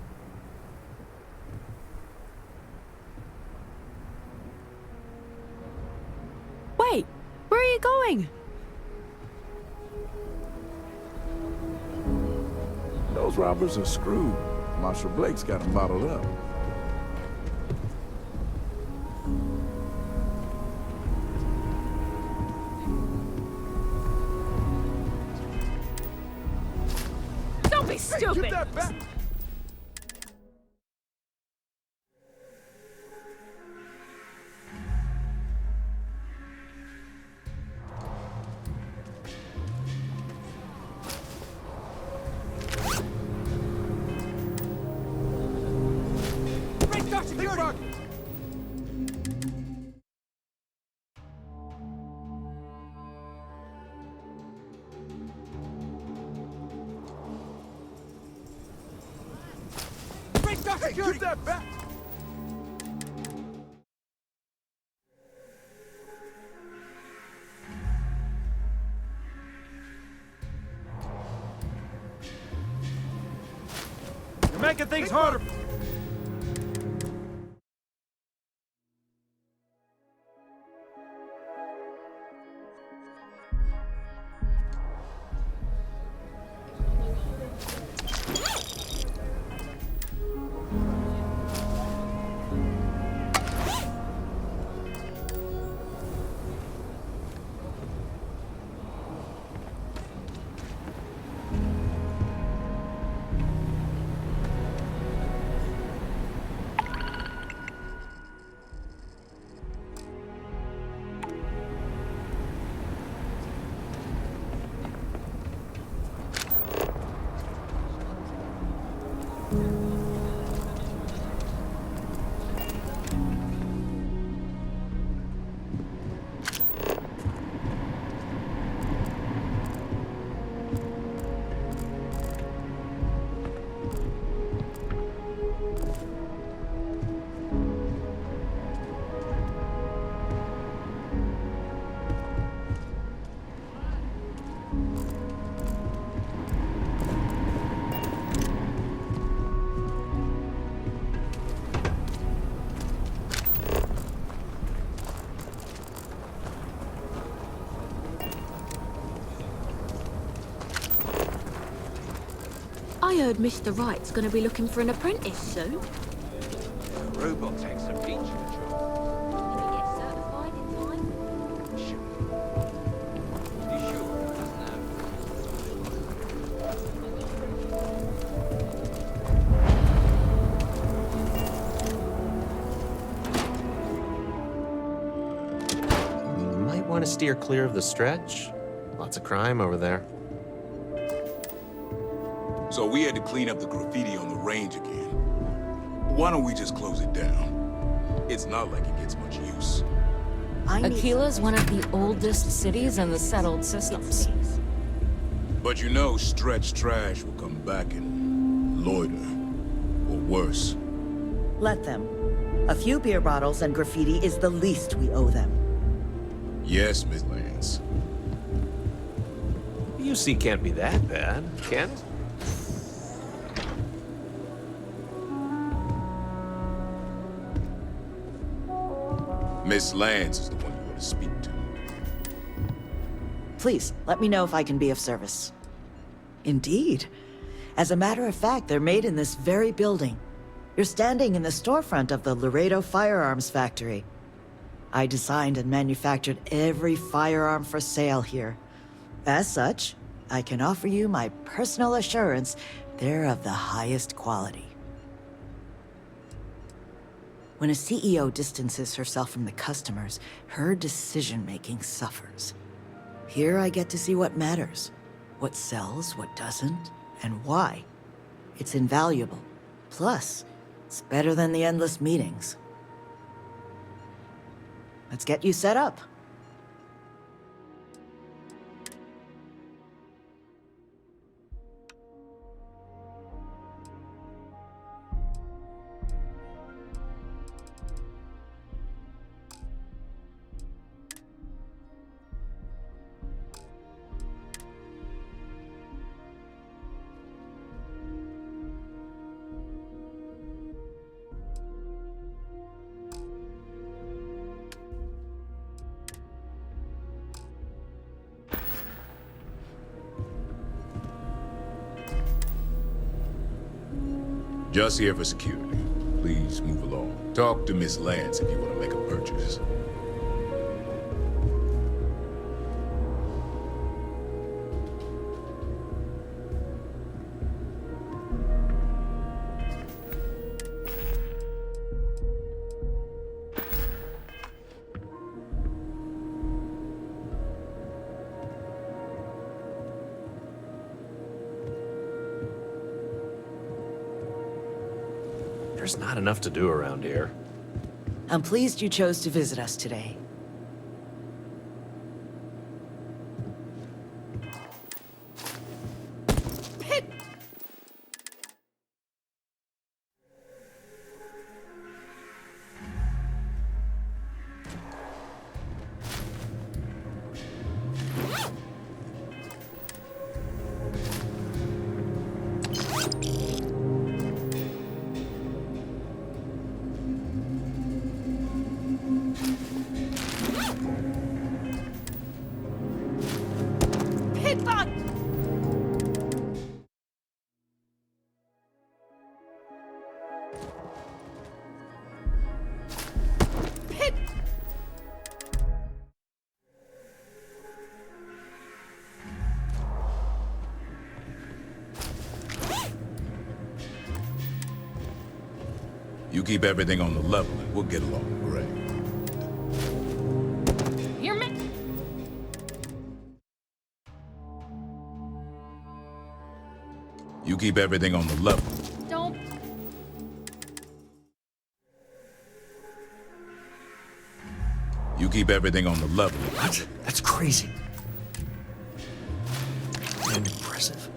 Wait! Where are you going? Those robbers are screwed. Marshal Blake's got them bottled up. Don't be stupid! Hey, get that back! Hey, get that back! You're making things harder. I heard Mr. Wright's gonna be looking for an apprentice soon. Robot takes a feature job. Did he get certified in time? Sure. You sure he doesn't have... Might want to steer clear of the stretch. Lots of crime over there. So we had to clean up the graffiti on the range again. Why don't we just close it down? It's not like it gets much use. Aquila's one of the oldest cities in the settled systems. But you know Stretch Trash will come back and loiter. Or worse. Let them. A few beer bottles and graffiti is the least we owe them. Yes, Miss Lance. UC can't be that bad, can it? Miss Lance is the one you want to speak to. Please, let me know if I can be of service. Indeed. As a matter of fact, they're made in this very building. You're standing in the storefront of the Laredo Firearms Factory. I designed and manufactured every firearm for sale here. As such, I can offer you my personal assurance they're of the highest quality. When a CEO distances herself from the customers, her decision-making suffers. Here I get to see what matters, what sells, what doesn't, and why. It's invaluable. Plus, it's better than the endless meetings. Let's get you set up. Just here for security. Please move along. Talk to Miss Lance if you want to make a purchase. There's not enough to do around here. I'm pleased you chose to visit us today. You keep everything on the level and we'll get along great. You're me. You keep everything on the level. Don't. You keep everything on the level. What? That's crazy. And impressive.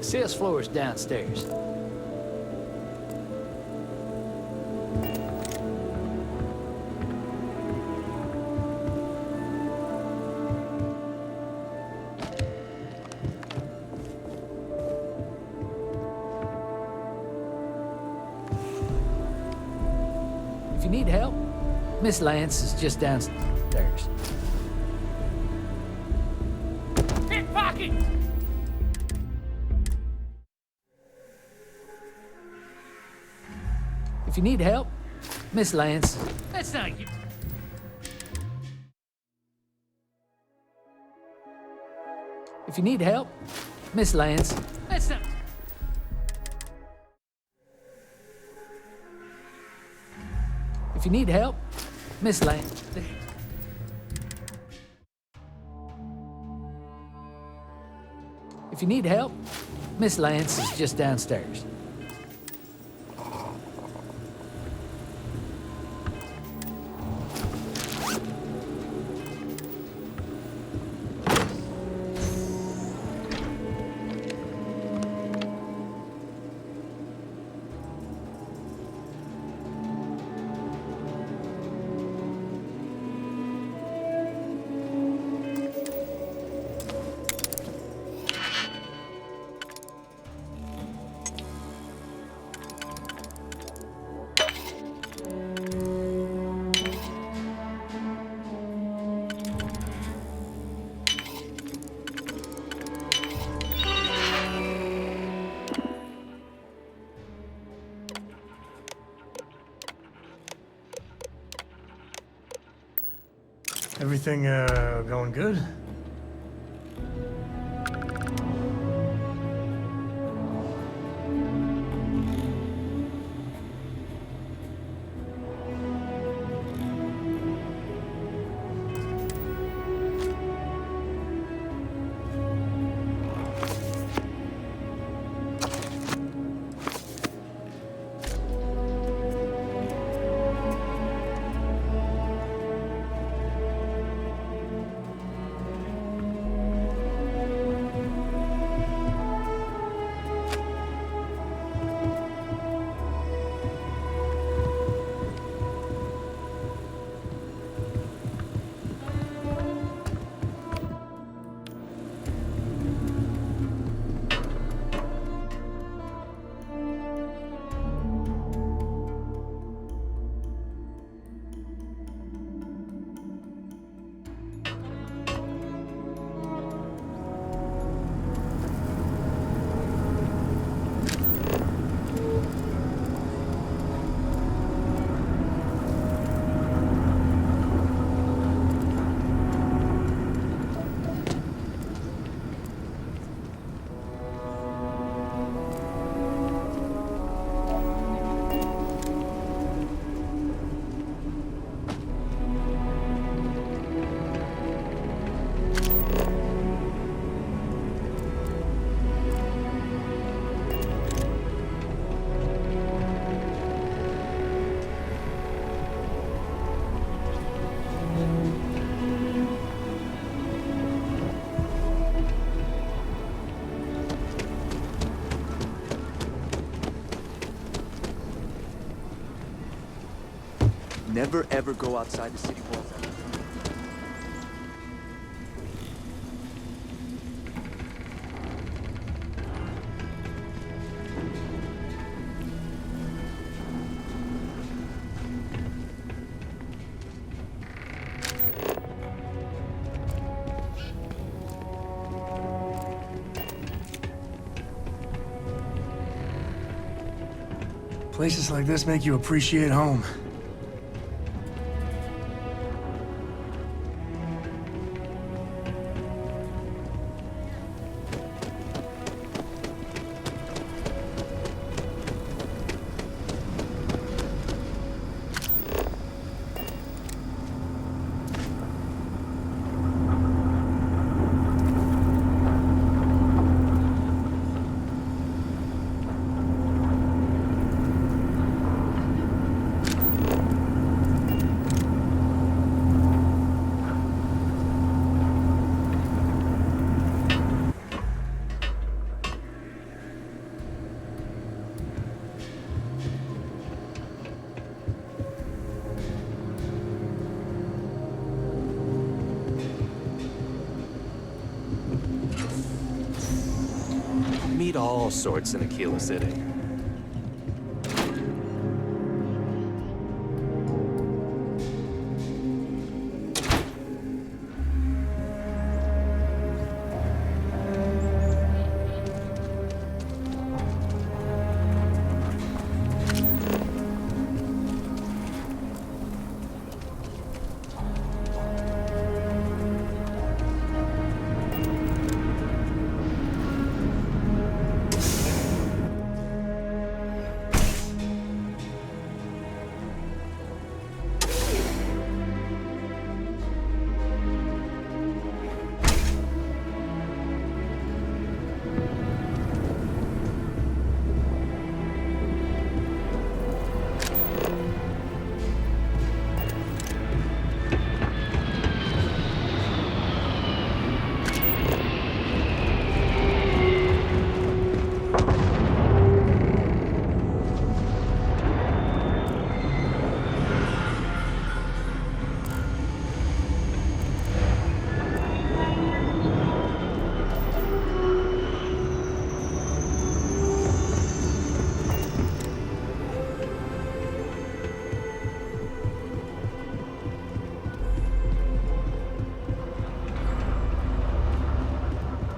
Sales floor is downstairs. If you need help, Miss Lance is just downstairs. Pickpocket! If you need help, Miss Lance. That's not you. If you need help, Miss Lance. That's not. If you need help, Miss Lance. If you need help, Miss Lance is just downstairs. Everything, going good? Never ever go outside the city walls. Places like this make you appreciate home. all sorts in Aquila City.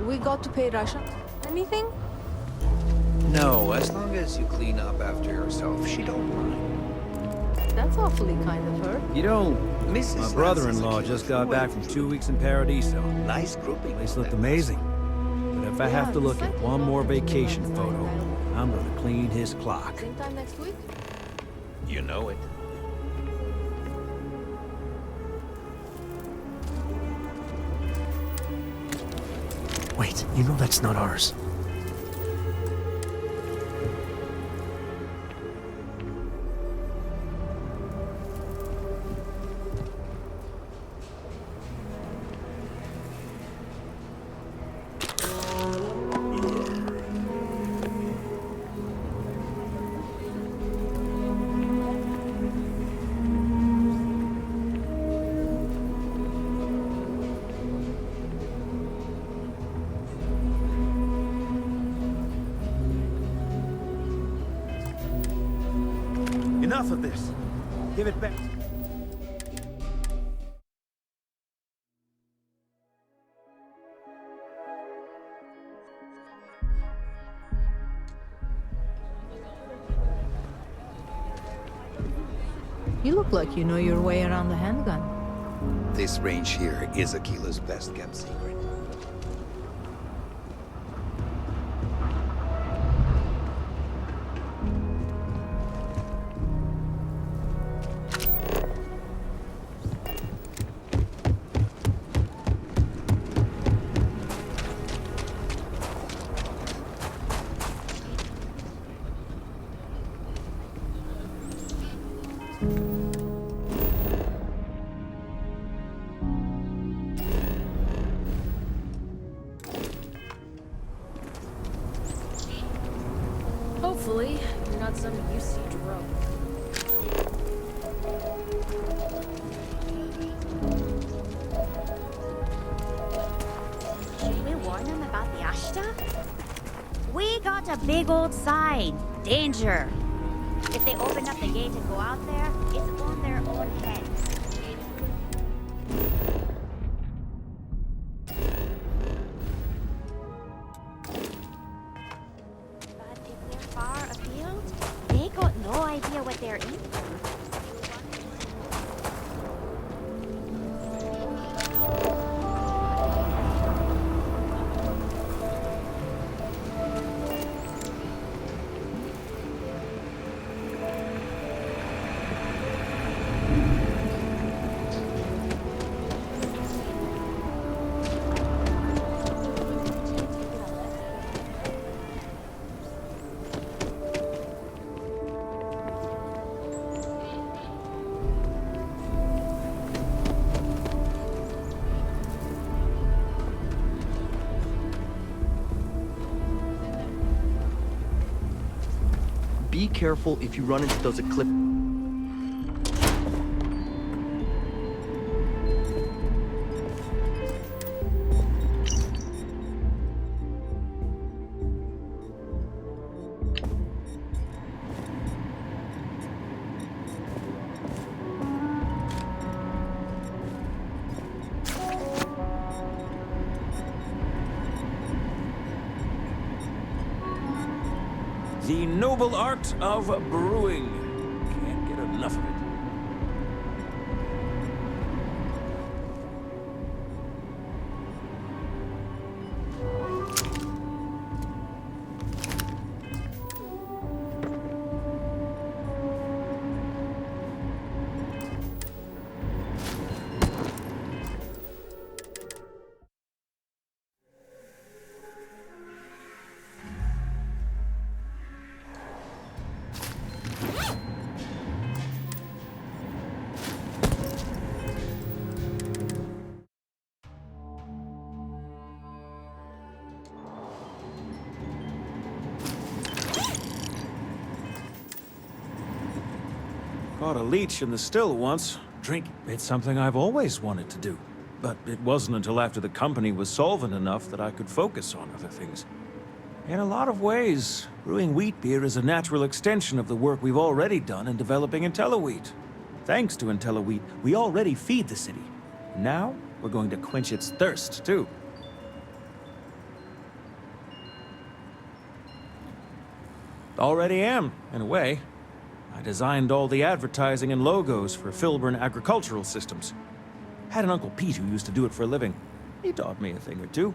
We got to pay Russia. Anything? No, as long as you clean up after yourself, she don't mind. That's awfully kind of her. You don't, Mrs. My brother-in-law just got back from 2 weeks in Paradiso. Nice grouping. Place looked amazing. But if I have to look at one more vacation photo, I'm gonna clean his clock. Same time next week? You know it. Wait, you know that's not ours. Enough of this. Give it back. You look like you know your way around the handgun. This range here is Aquila's best kept secret. Hopefully, you're not some UC drug. Should we warn them about the Ashta? We got a big old sign. Danger. If they open up the gate and go out there, it's on their own head. But if they're far afield, they got no idea what they're in for. Be careful if you run into those eclipse. The noble art of brewing. Can't get enough of it. Caught a leech in the still once. Drinking. It's something I've always wanted to do. But it wasn't until after the company was solvent enough that I could focus on other things. In a lot of ways, brewing wheat beer is a natural extension of the work we've already done in developing IntelliWheat. Thanks to IntelliWheat, we already feed the city. Now, we're going to quench its thirst, too. Already am, in a way. I designed all the advertising and logos for Filburn Agricultural Systems. Had an Uncle Pete who used to do it for a living. He taught me a thing or two.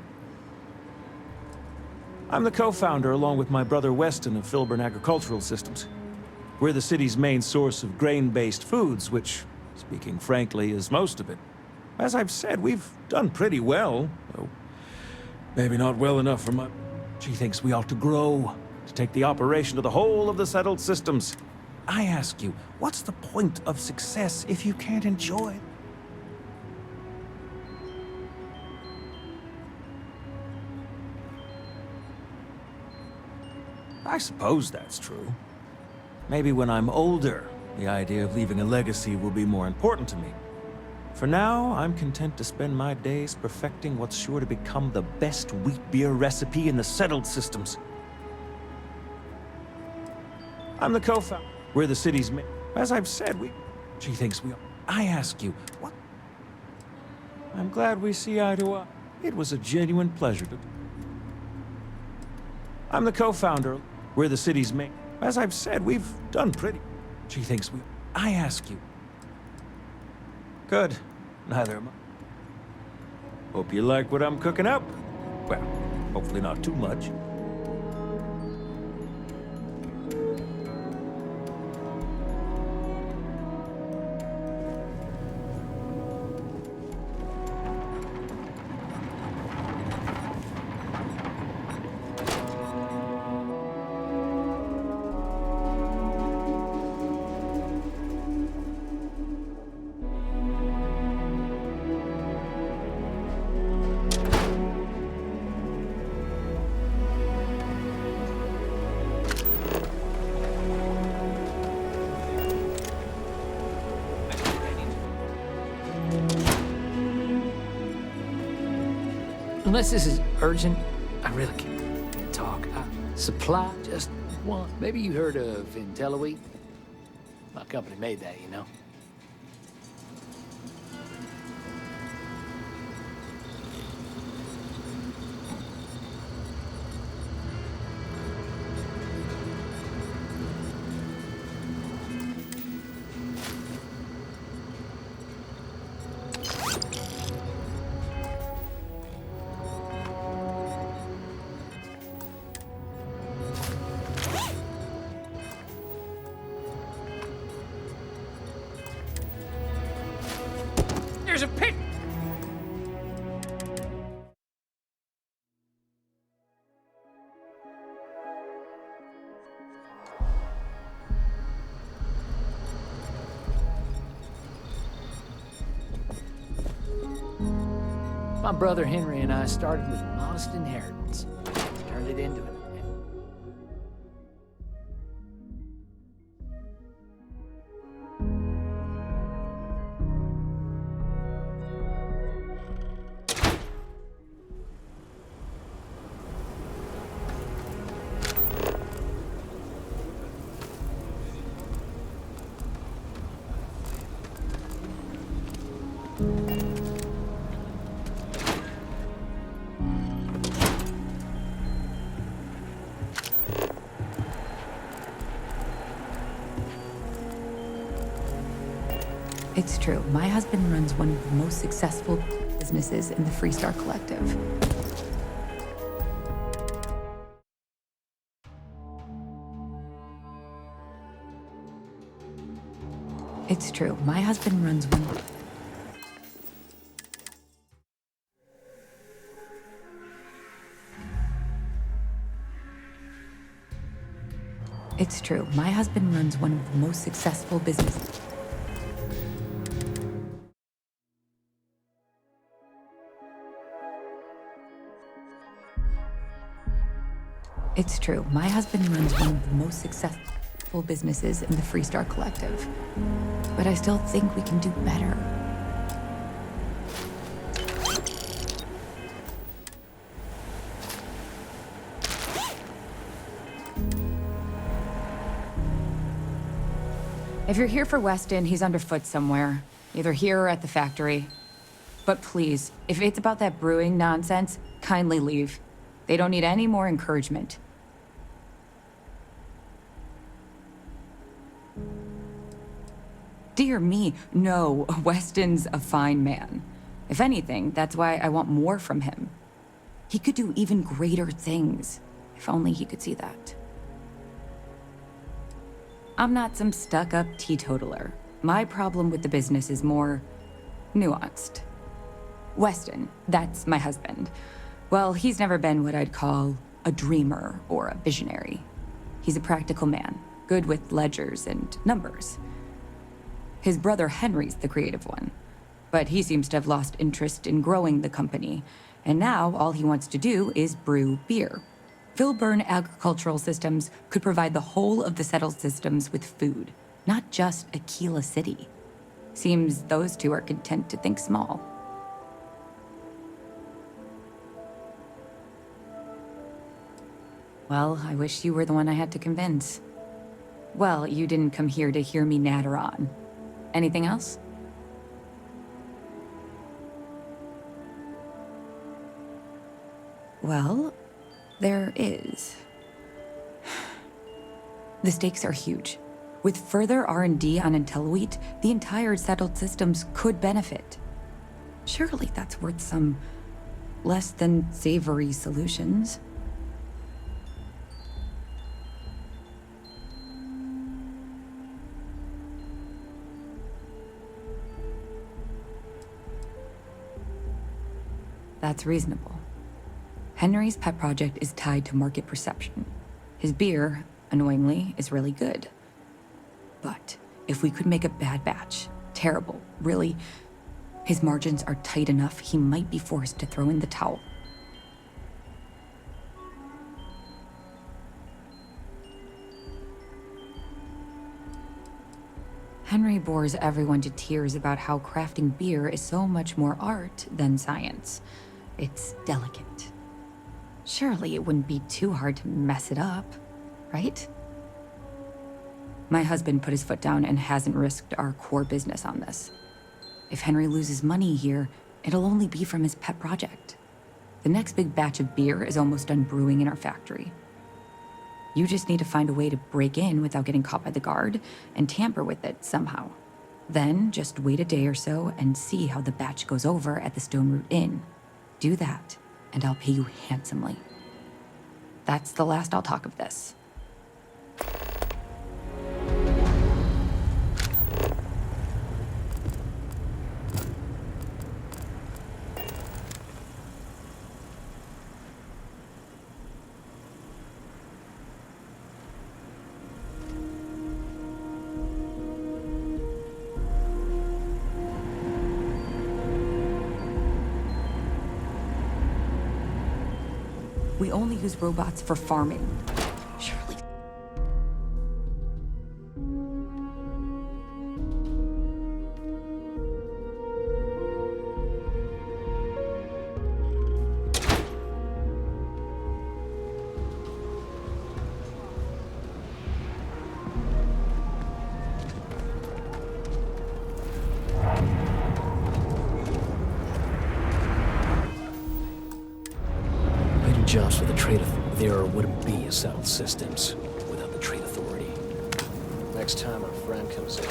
I'm the co-founder, along with my brother Weston, of Filburn Agricultural Systems. We're the city's main source of grain-based foods, which, speaking frankly, is most of it. As I've said, we've done pretty well, though maybe not well enough for my... She thinks we ought to grow, to take the operation to the whole of the settled systems. I ask you, what's the point of success if you can't enjoy it? I suppose that's true. Maybe when I'm older, the idea of leaving a legacy will be more important to me. For now, I'm content to spend my days perfecting what's sure to become the best wheat beer recipe in the settled systems. I'm the co-founder. We're the city's main... As I've said, She thinks we... I ask you, what? I'm glad we see eye to eye. It was a genuine pleasure to... I'm the co-founder. We're the city's main... As I've said, we've done pretty... She thinks we... I ask you. Good. Neither am I. Hope you like what I'm cooking up. Well, hopefully not too much. Unless this is urgent, I really can't talk. Supply just one. Maybe you heard of IntelliWheat? My company made that, you know. There's a pit! My brother Henry and I started with a modest inheritance. Turned it into an... It's true. My husband runs one of the most successful businesses in the Freestar Collective. It's true. My husband runs one. It's true. My husband runs one of the most successful businesses. It's true. My husband runs one of the most successful businesses in the Freestar Collective. But I still think we can do better. If you're here for Weston, he's underfoot somewhere. Either here or at the factory. But please, if it's about that brewing nonsense, kindly leave. They don't need any more encouragement. Dear me, no, Weston's a fine man. If anything, that's why I want more from him. He could do even greater things, if only he could see that. I'm not some stuck-up teetotaler. My problem with the business is more nuanced. Weston, that's my husband. Well, he's never been what I'd call a dreamer or a visionary. He's a practical man, good with ledgers and numbers. His brother Henry's the creative one, but he seems to have lost interest in growing the company, and now all he wants to do is brew beer. Filburn Agricultural Systems could provide the whole of the settled systems with food, not just Aquila City. Seems those two are content to think small. Well, I wish you were the one I had to convince. Well, you didn't come here to hear me natter on. Anything else? Well, there is. The stakes are huge. With further R&D on IntelliWheat, the entire settled systems could benefit. Surely that's worth some less than savory solutions. That's reasonable. Henry's pet project is tied to market perception. His beer, annoyingly, is really good. But if we could make a bad batch, terrible, really, his margins are tight enough he might be forced to throw in the towel. Henry bores everyone to tears about how crafting beer is so much more art than science. It's delicate. Surely it wouldn't be too hard to mess it up, right? My husband put his foot down and hasn't risked our core business on this. If Henry loses money here, it'll only be from his pet project. The next big batch of beer is almost done brewing in our factory. You just need to find a way to break in without getting caught by the guard and tamper with it somehow. Then just wait a day or so and see how the batch goes over at the Stone Root Inn. Do that, and I'll pay you handsomely. That's the last I'll talk of this. We only use robots for farming. Surely. Jobs for the trade there wouldn't be settled systems without the trade authority. Next time our friend comes in.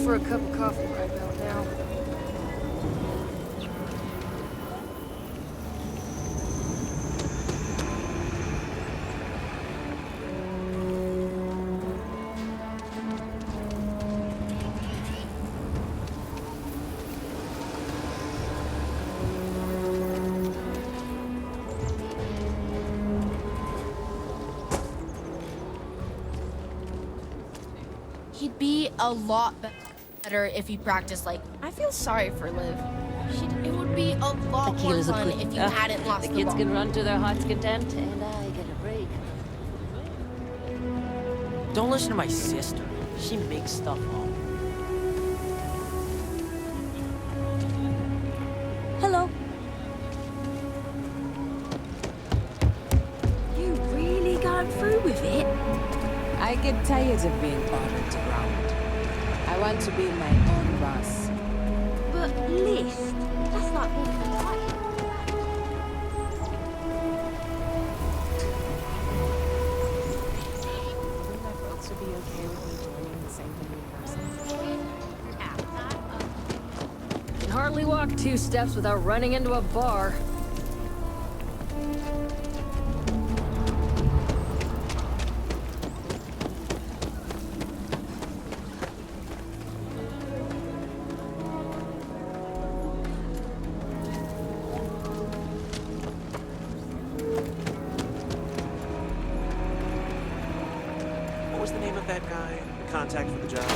for a cup of coffee right about now. He'd be a lot better if he practiced like. I feel sorry for Liv. It would be a lot more Tequila's a fun good- if you hadn't lost The the kids ball. can run to their heart's content, and I get a break. Don't listen to my sister. She makes stuff up. Hello. You really got through with it? I get tired of being ordered around. I want to be my own boss. But List, That's not being polite. Would my folks be okay with me joining the same thing in person? Can hardly walk 2 steps without running into a bar. What was the name of that guy? The contact for the job?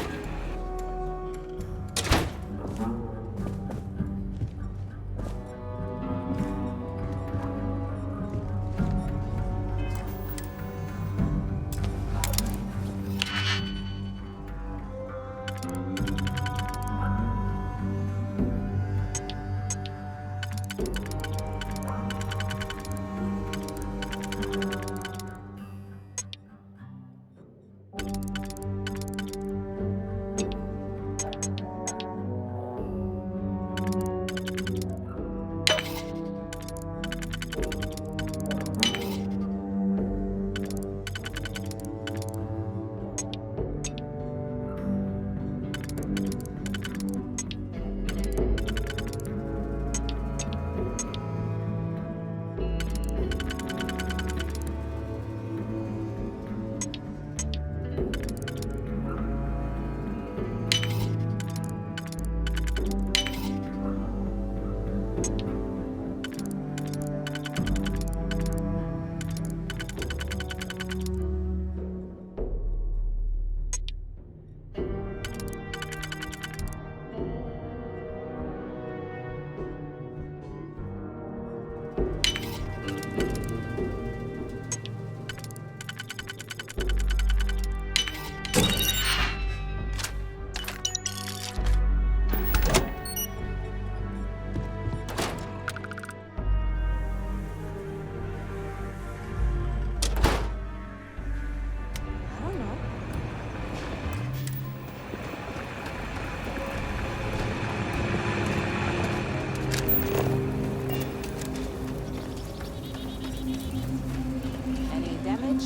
Any damage?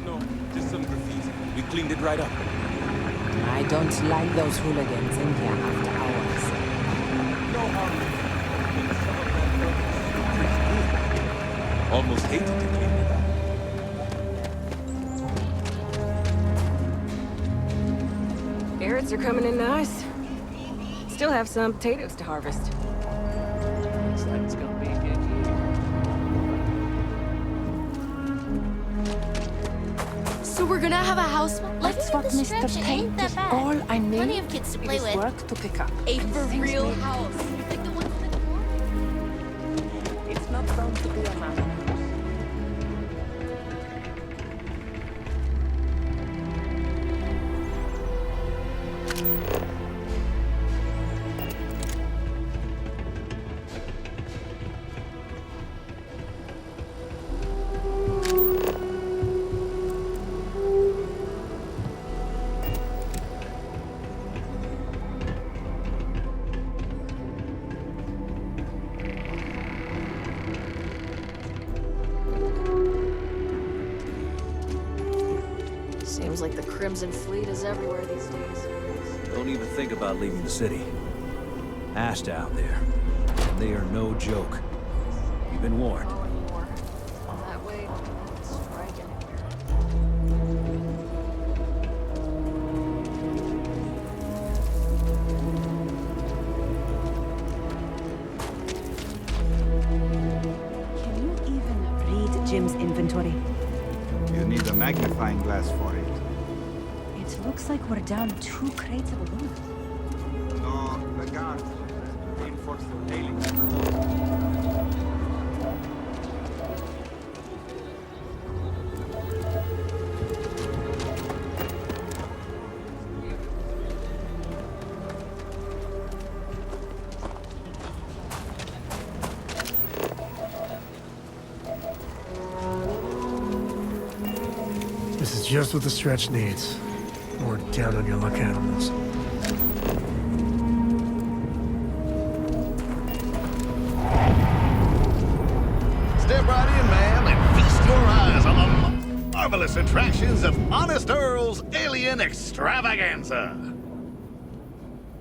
No, just some graffiti. We cleaned it right up. I don't like those hooligans in here after hours. No harm. Some of that work is pretty good. Almost hated to clean it up. Carrots are coming in nice. Still have some potatoes to harvest. Looks like it's gonna be a good year. So we're gonna have a house. That's what Mr. Tate is all I need. Plenty of kids to play It is with. work to pick up. A for Things real may- house. Like the one on the corner. It's not bound to be a manor. Seems like the Crimson Fleet is everywhere these days. Don't even think about leaving the city. Ashta out there. They are no joke. You've been warned. Not anymore. That way, it's right Can you even read Jim's inventory? You need a magnifying glass for it. It looks like we're down 2 crates of aluminum. No, the guards reinforce their daily. This is just what the stretch needs. More down on your luck animals. Step right in, ma'am, and feast your eyes on the marvelous attractions of Honest Earl's Alien Extravaganza.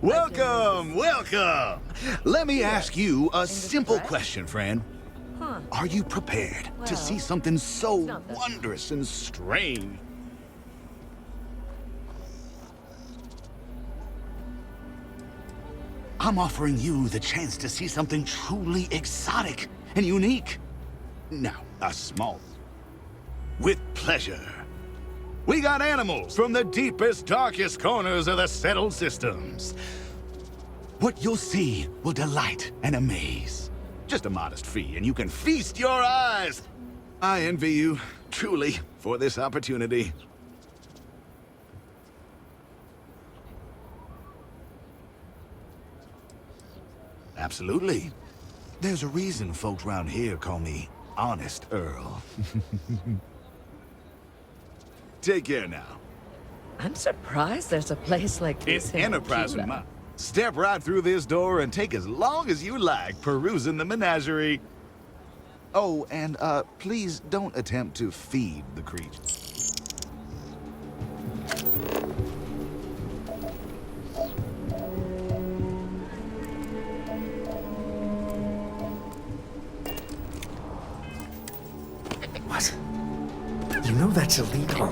Welcome, welcome. Let me ask you a simple question, friend. Are you prepared to see something so wondrous and strange? I'm offering you the chance to see something truly exotic and unique. Now, a small. With pleasure. We got animals from the deepest, darkest corners of the settled systems. What you'll see will delight and amaze. Just a modest fee, and you can feast your eyes. I envy you, truly, for this opportunity. Absolutely. There's a reason folks around here call me Honest Earl. Take care now. I'm surprised there's a place like this It's in Enterprise Aquila. with mine. Step right through this door and take as long as you like perusing the menagerie. Oh, and please don't attempt to feed the creature. What? You know that's illegal.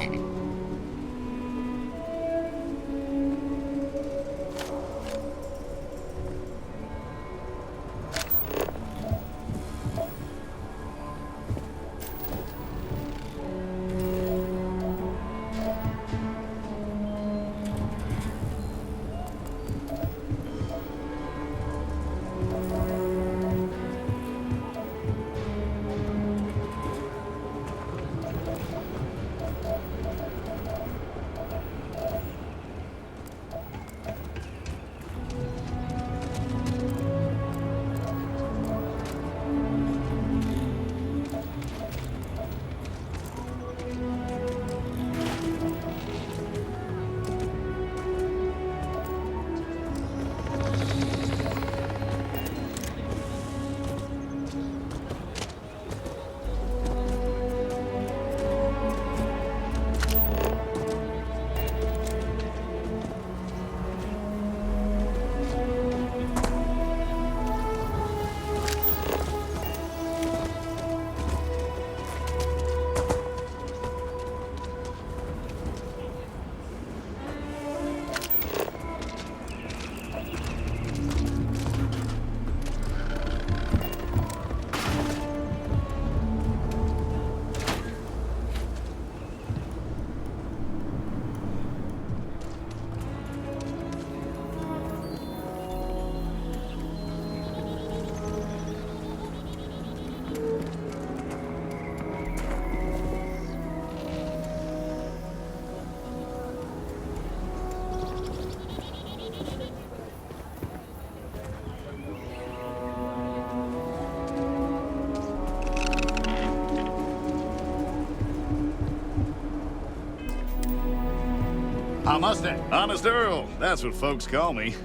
Honest Earl, that's what folks call me.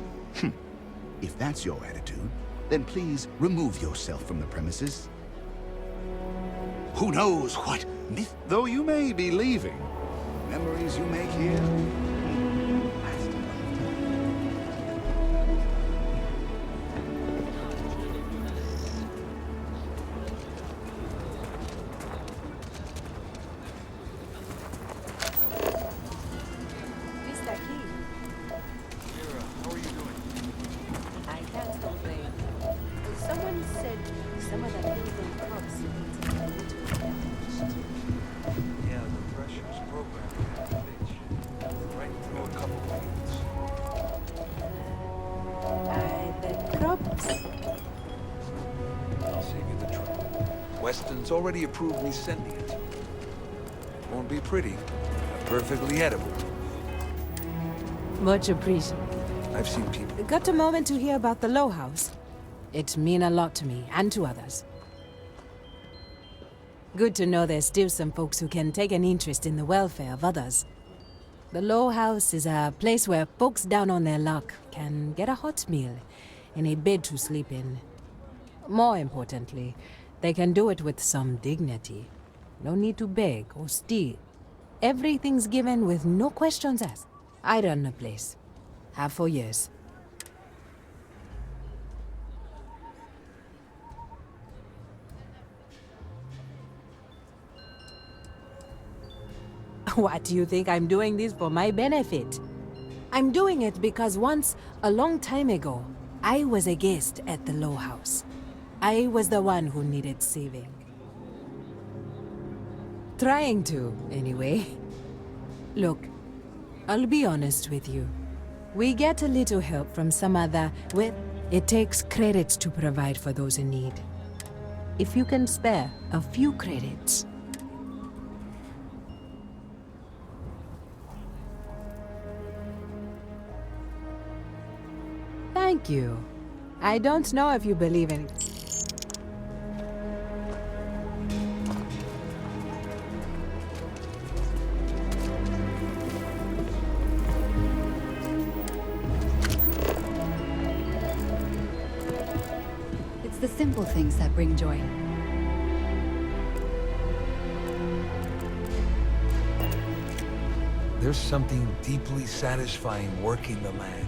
If that's your attitude, then please remove yourself from the premises. Who knows what myth, though you may be leaving, memories you make here. Mr. Key. How are you doing? I can't complain. Someone said some of the illegal crops need a little damaged. Yeah, the pressures program had a glitch. Right through a couple weeds. The crops? I'll save you the trouble. Weston's already approved me sending it. It won't be pretty, but perfectly edible. Much appreciated. I've seen people. Got a moment to hear about the Low House? It mean a lot to me and to others. Good to know there's still some folks who can take an interest in the welfare of others. The Low House is a place where folks down on their luck can get a hot meal and a bed to sleep in. More importantly, they can do it with some dignity. No need to beg or steal. Everything's given with no questions asked. I run the place. Have for years. What do you think I'm doing this for my benefit? I'm doing it because once, a long time ago, I was a guest at the Low House. I was the one who needed saving. Trying to, anyway. Look, I'll be honest with you. We get a little help from some other, well, it takes credits to provide for those in need. If you can spare a few credits. Thank you. I don't know if you believe in it. It's the simple things that bring joy. There's something deeply satisfying working the land.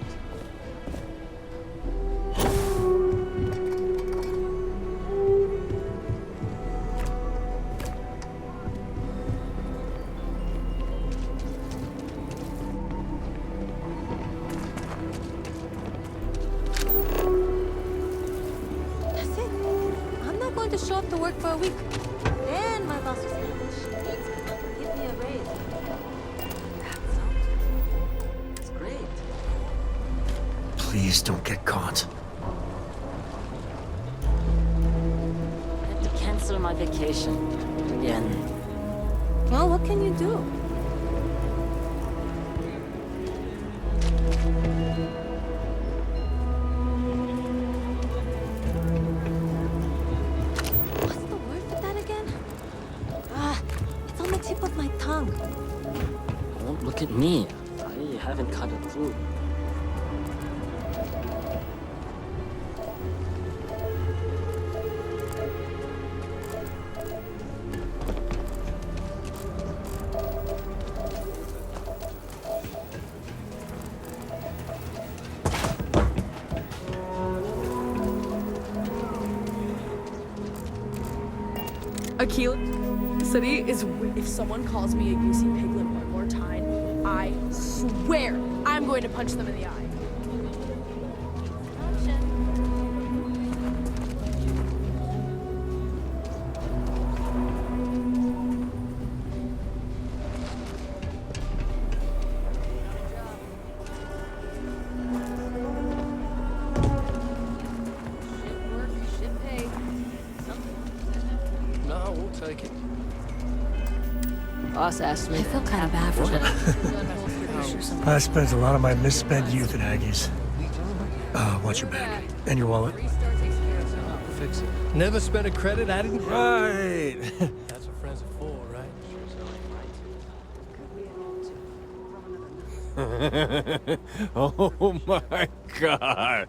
That's it. I'm not going to show up to work for a week. Then my boss will say she needs me. Give me a raise. That's all. It's great. Please don't get caught. I had to cancel my vacation. Again. Well, what can you do? What's the word for that again? Ah, it's on the tip of my tongue. Don't look at me. I haven't cut a clue. Akil, the city is. If someone calls me a goosey piglet one more time, I swear I'm going to punch them in the eye. No, we'll take it. Boss asked me. I feel kind of bad for them. I spent a lot of my misspent youth at Aggie's. Watch your bag. And your wallet. Fix it. Never spent a credit I didn't. Right. That's what friends are for, right? Oh my God.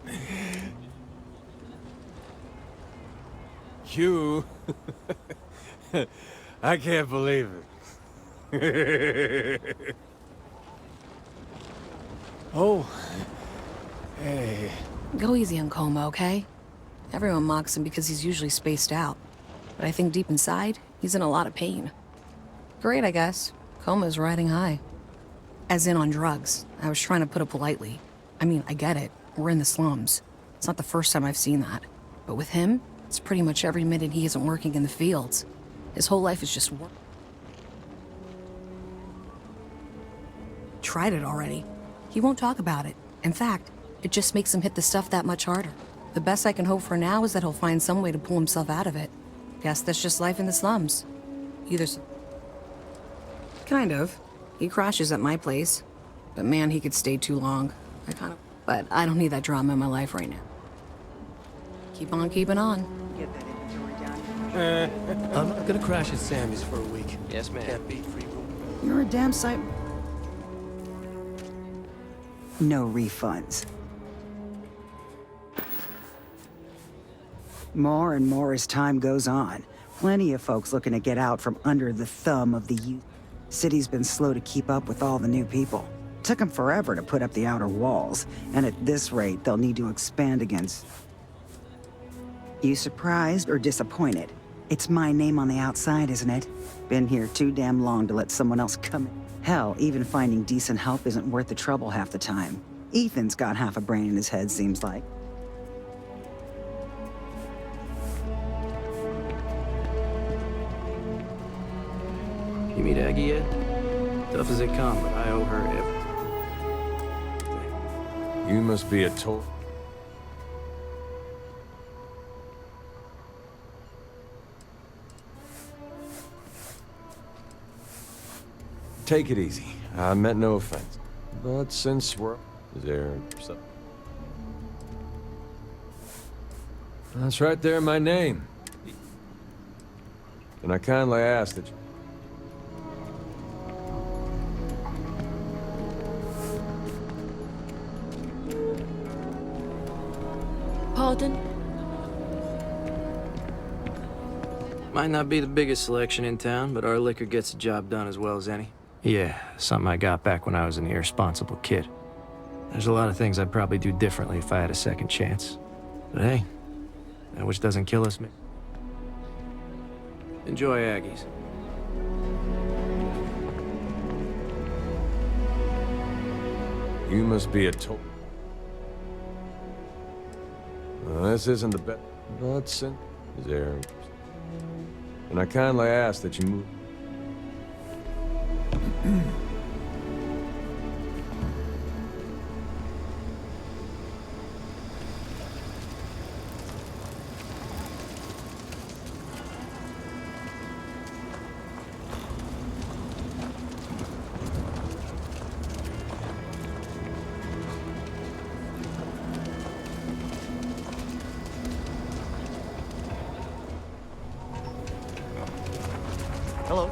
You. I can't believe it. Oh. Hey. Go easy on Coma, okay? Everyone mocks him because he's usually spaced out. But I think deep inside, he's in a lot of pain. Great, I guess. Coma's riding high. As in on drugs. I was trying to put it politely. I mean, I get it. We're in the slums. It's not the first time I've seen that. But with him, it's pretty much every minute he isn't working in the fields. His whole life is just work. Tried it already. He won't talk about it. In fact, it just makes him hit the stuff that much harder. The best I can hope for now is that he'll find some way to pull himself out of it. Guess that's just life in the slums. Kind of. He crashes at my place. But man, he could stay too long. But I don't need that drama in my life right now. Keep on keeping on. I'm not gonna crash at Sammy's for a week. Yes, ma'am. Can't beat free room. You're a damn sight. No refunds. More and more as time goes on. Plenty of folks looking to get out from under the thumb of the youth. City's been slow to keep up with all the new people. Took them forever to put up the outer walls, and at this rate, they'll need to expand against. You surprised or disappointed? It's my name on the outside, isn't it? Been here too damn long to let someone else come in. Hell, even finding decent help isn't worth the trouble half the time. Ethan's got half a brain in his head, seems like. You meet Aggie yet? Tough as they come, but I owe her everything. You must be a total... Take it easy. I meant no offense. But since we're... Is there something? That's right there, my name. And I kindly ask that you... Pardon? Might not be the biggest selection in town, but our liquor gets the job done as well as any. Yeah, something I got back when I was an irresponsible kid. There's a lot of things I'd probably do differently if I had a second chance. But hey, that which doesn't kill us, enjoy Aggie's. You must be a total... this isn't the best... But since... Is there... And I kindly ask that you move... Hello.